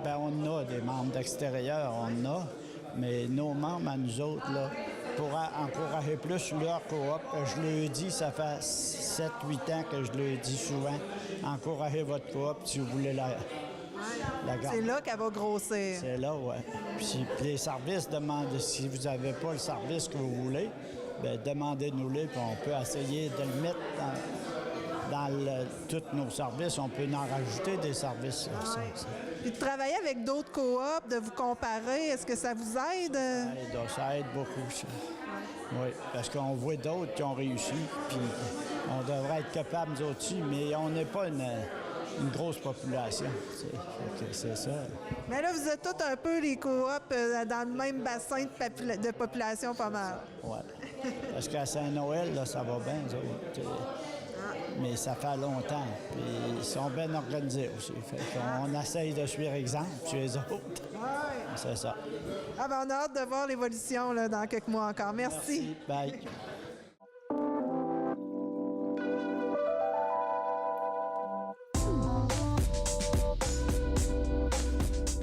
Ben, on a des membres d'extérieur, on a. Mais nos membres, à nous autres, là, pour encourager plus leur coop, je le dis, ça fait 7-8 ans que je le dis souvent, encouragez votre coop si vous voulez la garder. C'est là qu'elle va grossir. C'est là, oui. Puis les services, demandez, si vous n'avez pas le service que vous voulez, bien, demandez-nous-le, puis on peut essayer de le mettre dans tous nos services. On peut en rajouter des services. Puis de travailler avec d'autres coops, de vous comparer, est-ce que ça vous aide? Ça aide beaucoup, ça. Oui, parce qu'on voit d'autres qui ont réussi, puis on devrait être capable, nous aussi, mais on n'est pas une grosse population. C'est ça. Mais là, vous êtes tous un peu les coops dans le même bassin de population pas mal. Oui. Parce qu'à Saint-Noël, là, ça va bien, nous autres. Mais ça fait longtemps. Puis ils sont bien organisés aussi. Fait qu'on essaye de suivre exemple sur les autres. Ouais. C'est ça. Ah ben on a hâte de voir l'évolution là, dans quelques mois encore. Merci. Bye.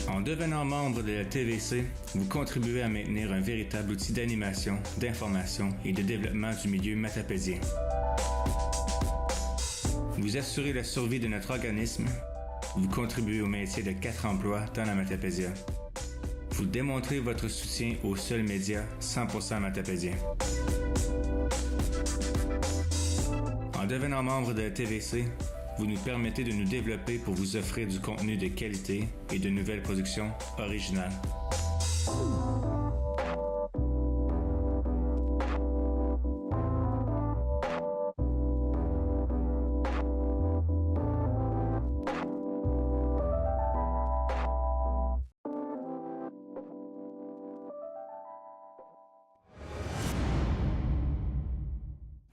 En devenant membre de la TVC, vous contribuez à maintenir un véritable outil d'animation, d'information et de développement du milieu matapédien. Vous assurez la survie de notre organisme. Vous contribuez au maintien de 4 emplois dans la Matapédia. Vous démontrez votre soutien au seul média 100% matapédien. En devenant membre de la TVC, vous nous permettez de nous développer pour vous offrir du contenu de qualité et de nouvelles productions originales.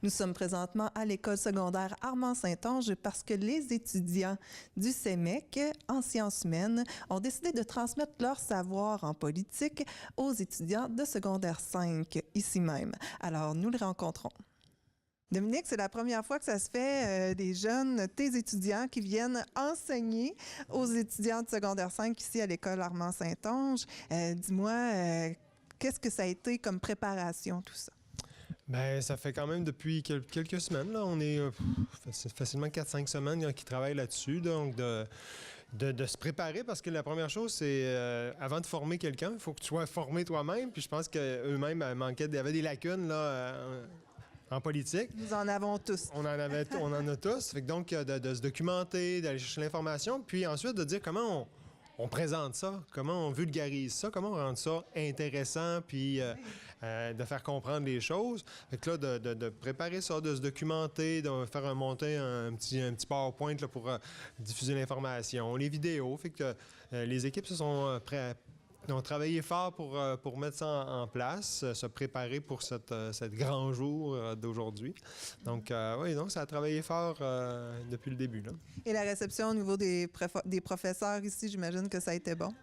Nous sommes présentement à l'école secondaire Armand-Saint-Onge parce que les étudiants du CEMEC en sciences humaines ont décidé de transmettre leur savoir en politique aux étudiants de secondaire 5, ici même. Alors, nous les rencontrons. Dominique, c'est la première fois que ça se fait, des jeunes, tes étudiants qui viennent enseigner aux étudiants de secondaire 5 ici à l'école Armand-Saint-Onge. Dis-moi, qu'est-ce que ça a été comme préparation, tout ça? Bien, ça fait quand même depuis quelques semaines. Là. On est facilement 4-5 semaines qui travaillent là-dessus. Donc, de se préparer, parce que la première chose, c'est avant de former quelqu'un, il faut que tu sois formé toi-même. Puis je pense qu'eux-mêmes il y avait des lacunes là, en politique. Nous en avons tous. On en a tous. Fait que donc, de se documenter, d'aller chercher l'information, puis ensuite de dire comment on présente ça, comment on vulgarise ça, comment on rend ça intéressant, puis de faire comprendre les choses. Fait que là, de préparer ça, de se documenter, de faire monter un petit PowerPoint là, pour diffuser l'information, les vidéos. Fait que les équipes se sont ont travaillé fort pour mettre ça en place, se préparer pour cette grand jour d'aujourd'hui. Donc, oui, donc ça a travaillé fort depuis le début. Là. Et la réception au niveau des professeurs ici, j'imagine que ça a été bon?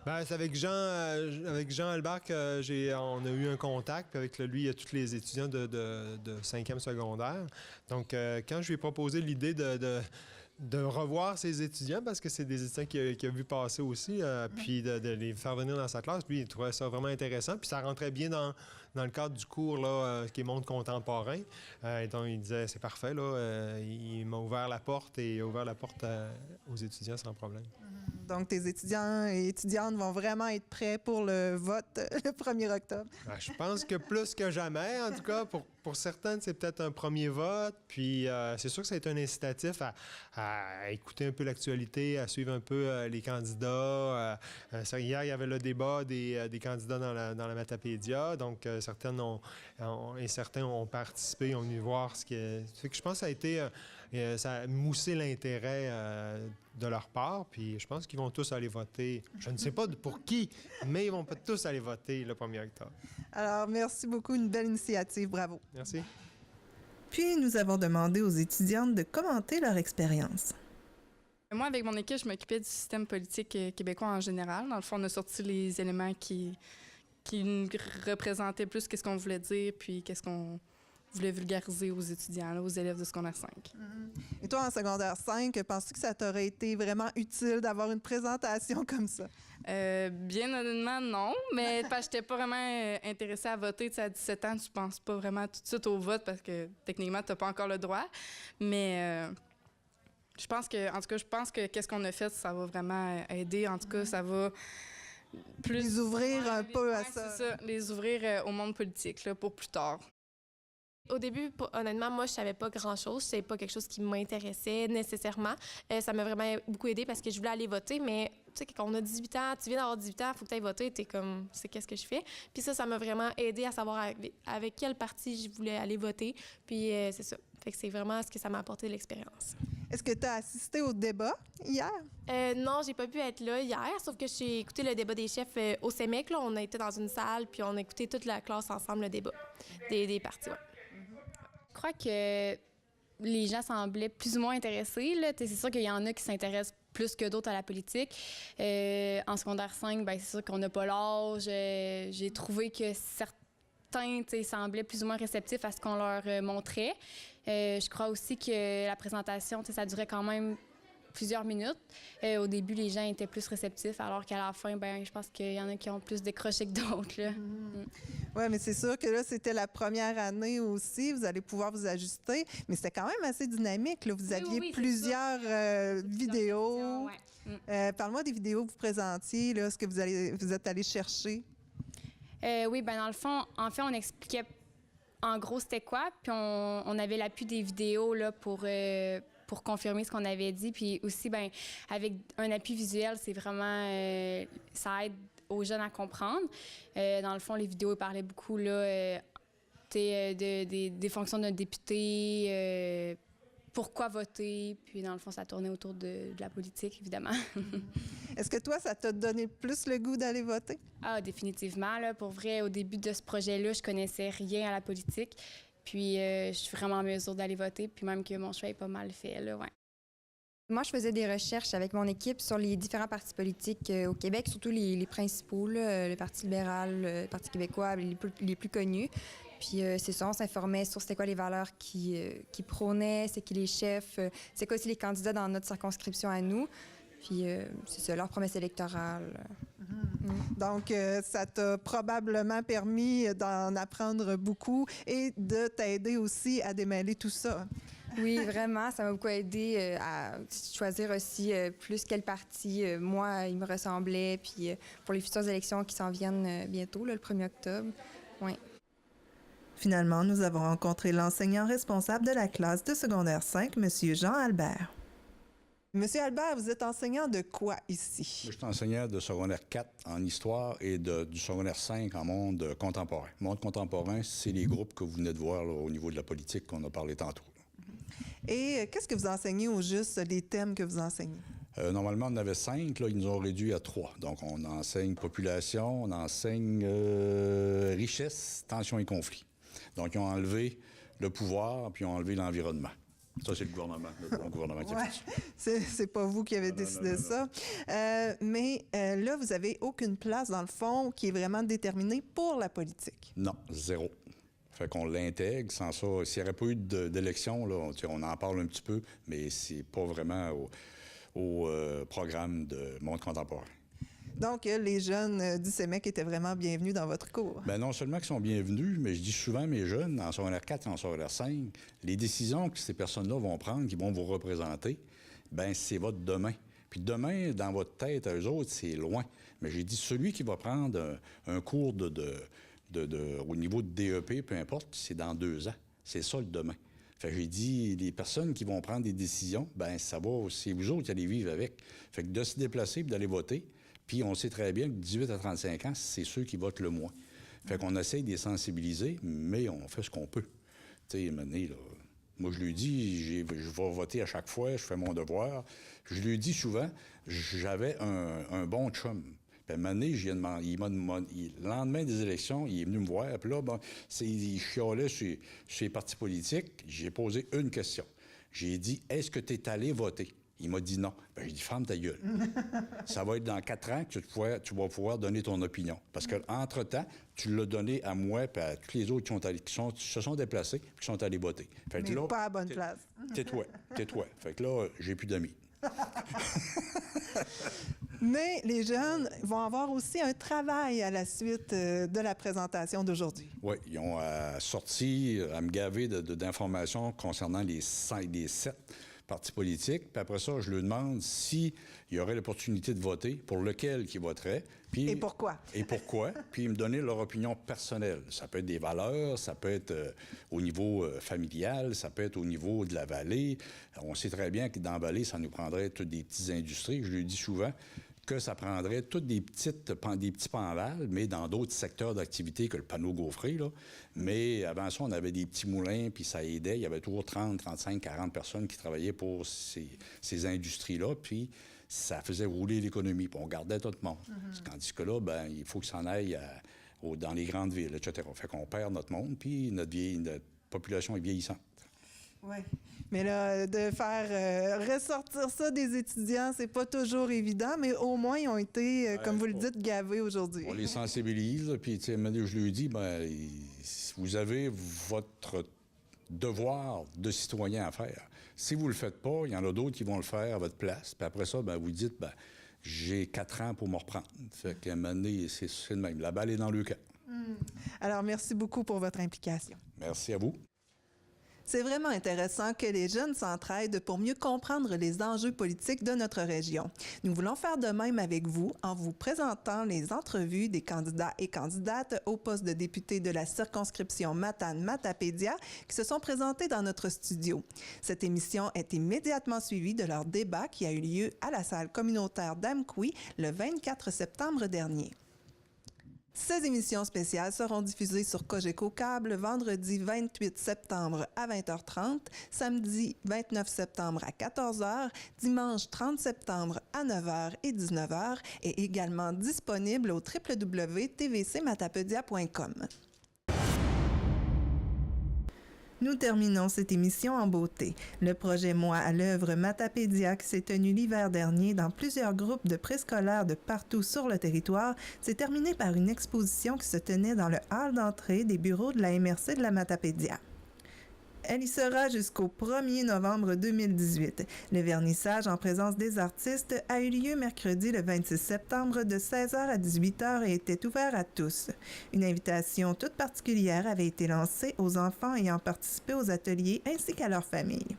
Bien, c'est avec Jean Albert qu'on a eu un contact, puis avec lui, il y a tous les étudiants de 5e secondaire. Donc, quand je lui ai proposé l'idée de revoir ses étudiants, parce que c'est des étudiants qu'il a vu passer aussi, puis de les faire venir dans sa classe. Lui, il trouvait ça vraiment intéressant, puis ça rentrait bien dans le cadre du cours là, qui est monde contemporain. Et donc, il disait, c'est parfait, là, il m'a ouvert la porte et il a ouvert la porte aux étudiants sans problème. Donc, tes étudiants et étudiantes vont vraiment être prêts pour le vote le 1er octobre? Je pense que plus que jamais, en tout cas, pour certaines, c'est peut-être un premier vote. Puis, c'est sûr que ça a été un incitatif à écouter un peu l'actualité, à suivre un peu les candidats. Hier, il y avait le débat des candidats dans la Matapédia. Donc, certains ont participé, ont venu voir ce qui est... Fait que je pense que ça a été... ça a moussé l'intérêt de leur part, puis je pense qu'ils vont tous aller voter. Je ne sais pas pour qui, mais ils vont pas tous aller voter le 1er octobre. Alors, merci beaucoup. Une belle initiative. Bravo. Merci. Puis, nous avons demandé aux étudiantes de commenter leur expérience. Moi, avec mon équipe, je m'occupais du système politique québécois en général. Dans le fond, on a sorti les éléments qui représentaient plus qu'est-ce qu'on voulait dire, puis qu'est-ce qu'on voulait vulgariser aux étudiants, là, aux élèves de secondaire 5. Et toi, en secondaire 5, penses-tu que ça t'aurait été vraiment utile d'avoir une présentation comme ça? Bien honnêtement, non, mais parce que j'étais pas vraiment intéressée à voter. T'sais, à 17 ans, tu penses pas vraiment tout de suite au vote parce que techniquement, t'as pas encore le droit. Mais je pense que qu'est-ce qu'on a fait, ça va vraiment aider. En tout cas, ça va plus... Les ouvrir un peu à ça. C'est ça, les ouvrir au monde politique là, pour plus tard. Au début, honnêtement, moi, je savais pas grand-chose. C'est pas quelque chose qui m'intéressait nécessairement. Ça m'a vraiment beaucoup aidé parce que je voulais aller voter, mais tu sais, quand on a 18 ans, tu viens d'avoir 18 ans, il faut que tu ailles voter, t'es comme, c'est qu'est-ce que je fais? Puis ça m'a vraiment aidé à savoir avec quel parti je voulais aller voter. Puis c'est ça. Fait que c'est vraiment ce que ça m'a apporté de l'expérience. Est-ce que tu as assisté au débat hier? Non, j'ai pas pu être là hier, sauf que j'ai écouté le débat des chefs au CEMEC. Là, on a été dans une salle, puis on a écouté toute la classe ensemble, le débat des partis. Ouais. Je crois que les gens semblaient plus ou moins intéressés. Là. C'est sûr qu'il y en a qui s'intéressent plus que d'autres à la politique. En secondaire 5, c'est sûr qu'on n'a pas l'âge. J'ai trouvé que certains semblaient plus ou moins réceptifs à ce qu'on leur montrait. Je crois aussi que la présentation, ça durait quand même plusieurs minutes. Au début, les gens étaient plus réceptifs, alors qu'à la fin, je pense qu'il y en a qui ont plus décroché que d'autres. Oui, mais c'est sûr que là, c'était la première année aussi. Vous allez pouvoir vous ajuster. Mais c'était quand même assez dynamique. Là. Vous aviez plusieurs vidéos. Ouais. Parle-moi des vidéos que vous présentiez, là, ce que vous êtes allé chercher. Oui, dans le fond, en fait, on expliquait en gros c'était quoi. Puis on avait l'appui des vidéos là, pour confirmer ce qu'on avait dit. Puis aussi, avec un appui visuel, c'est vraiment... ça aide aux jeunes à comprendre. Dans le fond, les vidéos parlaient beaucoup là, des fonctions d'un député, pourquoi voter. Puis dans le fond, ça tournait autour de la politique, évidemment. Est-ce que toi, ça t'a donné plus le goût d'aller voter? Ah, définitivement. Là, pour vrai, au début de ce projet-là, je connaissais rien à la politique. Puis je suis vraiment en mesure d'aller voter, puis même que mon choix est pas mal fait, là, ouais. Moi, je faisais des recherches avec mon équipe sur les différents partis politiques au Québec, surtout les principaux, là, le Parti libéral, le Parti québécois, les plus connus. Puis c'est ça, on s'informait sur c'était quoi les valeurs qui prônaient, c'est qui les chefs, c'est quoi aussi les candidats dans notre circonscription à nous. Puis c'est ça, leur promesse électorale. Donc, ça t'a probablement permis d'en apprendre beaucoup et de t'aider aussi à démêler tout ça. Oui, vraiment, ça m'a beaucoup aidé à choisir aussi plus quel parti, moi, il me ressemblait, puis pour les futures élections qui s'en viennent bientôt, là, le 1er octobre. Oui. Finalement, nous avons rencontré l'enseignant responsable de la classe de secondaire 5, M. Jean Albert. Monsieur Albert, vous êtes enseignant de quoi ici? Je suis enseignant de secondaire 4 en histoire et du secondaire 5 en monde contemporain. Monde contemporain, c'est les groupes que vous venez de voir là, au niveau de la politique qu'on a parlé tantôt. Et qu'est-ce que vous enseignez au juste, les thèmes que vous enseignez? Normalement, on en avait 5, là, ils nous ont réduit à 3. Donc, on enseigne population, on enseigne richesse, tension et conflit. Donc, ils ont enlevé le pouvoir, puis ils ont enlevé l'environnement. Ça, c'est le gouvernement qui a fait ça. C'est pas vous qui avez décidé ça. Mais là, vous n'avez aucune place, dans le fond, qui est vraiment déterminée pour la politique. Non, zéro. Fait qu'on l'intègre. Sans ça, s'il n'y aurait pas eu d'élection, là, on en parle un petit peu, mais c'est pas vraiment au programme de monde contemporain. Donc, les jeunes du CEMEC étaient vraiment bienvenus dans votre cours. Bien, non seulement qu'ils sont bienvenus, mais je dis souvent à mes jeunes, en secondaire 4 et en secondaire 5, les décisions que ces personnes-là vont prendre, qui vont vous représenter, bien, c'est votre demain. Puis demain, dans votre tête, à eux autres, c'est loin. Mais j'ai dit, celui qui va prendre un cours au niveau de DEP, peu importe, c'est dans 2 ans. C'est ça, le demain. Fait que j'ai dit, les personnes qui vont prendre des décisions, bien, ça va, c'est vous autres qui allez vivre avec. Fait que de se déplacer et d'aller voter. Puis on sait très bien que 18 à 35 ans, c'est ceux qui votent le moins. Fait qu'on essaye de les sensibiliser, mais on fait ce qu'on peut. Tu sais, là, moi, je lui dis, je vais voter à chaque fois, je fais mon devoir. Je lui dis souvent, j'avais un bon chum. Puis à un moment donné, le lendemain des élections, il est venu me voir. Puis là, il chialait sur les partis politiques. J'ai posé une question. J'ai dit, est-ce que tu es allé voter? Il m'a dit non. Ben, j'ai dit, ferme ta gueule. Ça va être dans 4 ans que tu vas pouvoir donner ton opinion. Parce qu'entre-temps, tu l'as donné à moi et à tous les autres qui se sont déplacés et qui sont allés voter. Fait que Mais là, pas à la bonne place. Tais-toi. Fait que là, j'ai plus d'amis. Mais les jeunes vont avoir aussi un travail à la suite de la présentation d'aujourd'hui. Oui, ils ont sorti à me gaver d'informations concernant les 7 partis politiques. Puis après ça, je leur demande s'il y aurait l'opportunité de voter, pour lequel ils voteraient. Puis, Et pourquoi? Puis ils me donnaient leur opinion personnelle. Ça peut être des valeurs, ça peut être au niveau familial, ça peut être au niveau de la vallée. On sait très bien que dans la vallée, ça nous prendrait toutes des petites industries. Je le dis souvent que ça prendrait toutes des petits panvals, mais dans d'autres secteurs d'activité que le panneau gaufré, là. Mais avant ça, on avait des petits moulins, puis ça aidait. Il y avait toujours 30, 35, 40 personnes qui travaillaient pour ces industries-là, puis ça faisait rouler l'économie, puis on gardait tout le monde. Tandis que là, ben, il faut que ça en aille dans les grandes villes, etc. Fait qu'on perd notre monde, puis notre population est vieillissante. Oui. Mais là, de faire ressortir ça des étudiants, c'est pas toujours évident, mais au moins, ils ont été, comme vous le dites, gavés aujourd'hui. On les sensibilise, puis, tu sais, je lui dis, ben, vous avez votre devoir de citoyen à faire. Si vous le faites pas, il y en a d'autres qui vont le faire à votre place. Puis après ça, ben, vous dites, ben, j'ai 4 ans pour me reprendre. Fait qu'à un moment donné, c'est le même. La balle est dans le camp. Alors, merci beaucoup pour votre implication. Merci à vous. C'est vraiment intéressant que les jeunes s'entraident pour mieux comprendre les enjeux politiques de notre région. Nous voulons faire de même avec vous en vous présentant les entrevues des candidats et candidates au poste de député de la circonscription Matane-Matapédia qui se sont présentés dans notre studio. Cette émission est immédiatement suivie de leur débat qui a eu lieu à la salle communautaire d'Amqui le 24 septembre dernier. Ces émissions spéciales seront diffusées sur Cogeco Câble vendredi 28 septembre à 20h30, samedi 29 septembre à 14h, dimanche 30 septembre à 9h et 19h et également disponible au www.tvcmatapedia.com. Nous terminons cette émission en beauté. Le projet Moi à l'œuvre Matapédia qui s'est tenu l'hiver dernier dans plusieurs groupes de préscolaires de partout sur le territoire s'est terminé par une exposition qui se tenait dans le hall d'entrée des bureaux de la MRC de la Matapédia. Elle y sera jusqu'au 1er novembre 2018. Le vernissage en présence des artistes a eu lieu mercredi le 26 septembre de 16h à 18h et était ouvert à tous. Une invitation toute particulière avait été lancée aux enfants ayant participé aux ateliers ainsi qu'à leurs familles.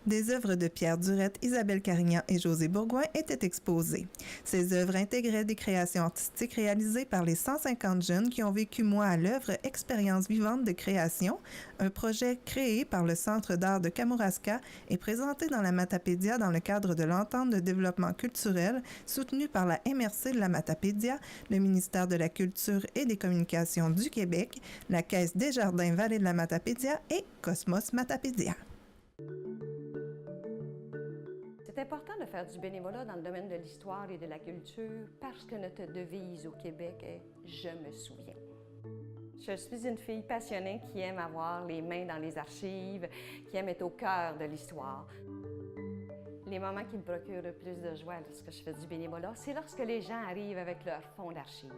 Des œuvres de Pierre Durette, Isabelle Carignan et José Bourgoin étaient exposées. Ces œuvres intégraient des créations artistiques réalisées par les 150 jeunes qui ont vécu Moi à l'œuvre Expérience vivante de création, un projet créé par le Centre d'art de Kamouraska et présenté dans la Matapédia dans le cadre de l'entente de développement culturel soutenue par la MRC de la Matapédia, le ministère de la Culture et des Communications du Québec, la Caisse des Jardins Vallée de la Matapédia et Cosmos Matapédia. C'est important de faire du bénévolat dans le domaine de l'histoire et de la culture parce que notre devise au Québec est « Je me souviens ». Je suis une fille passionnée qui aime avoir les mains dans les archives, qui aime être au cœur de l'histoire. Les moments qui me procurent le plus de joie lorsque je fais du bénévolat, c'est lorsque les gens arrivent avec leur fonds d'archives.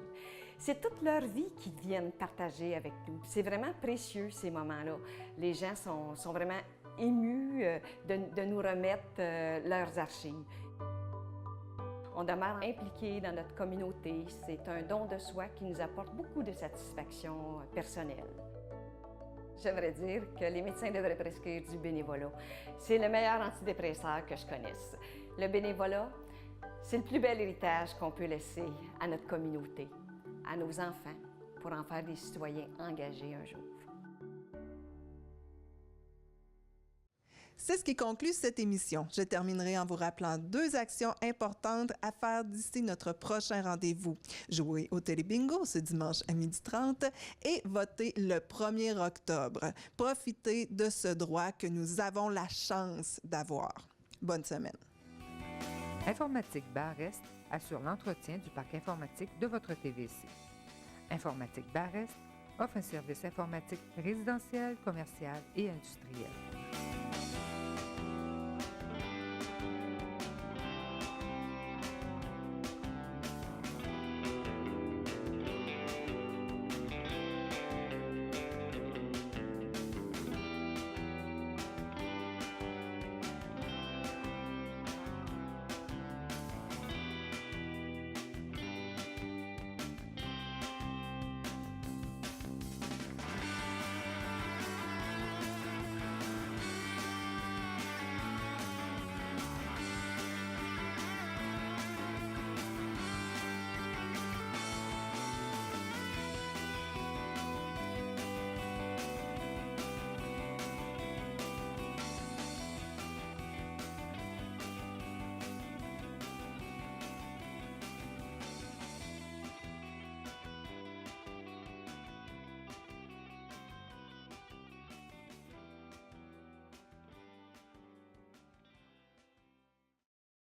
C'est toute leur vie qu'ils viennent partager avec nous. C'est vraiment précieux, ces moments-là. Les gens sont vraiment émus de nous remettre leurs archives. On demeure impliqués dans notre communauté. C'est un don de soi qui nous apporte beaucoup de satisfaction personnelle. J'aimerais dire que les médecins devraient prescrire du bénévolat. C'est le meilleur antidépresseur que je connaisse. Le bénévolat, c'est le plus bel héritage qu'on peut laisser à notre communauté, à nos enfants, pour en faire des citoyens engagés un jour. C'est ce qui conclut cette émission. Je terminerai en vous rappelant 2 actions importantes à faire d'ici notre prochain rendez-vous. Jouer au Télébingo ce dimanche à 12h30 et voter le 1er octobre. Profitez de ce droit que nous avons la chance d'avoir. Bonne semaine. Informatique Bar-Est assure l'entretien du parc informatique de votre TVC. Informatique Bar-Est offre un service informatique résidentiel, commercial et industriel.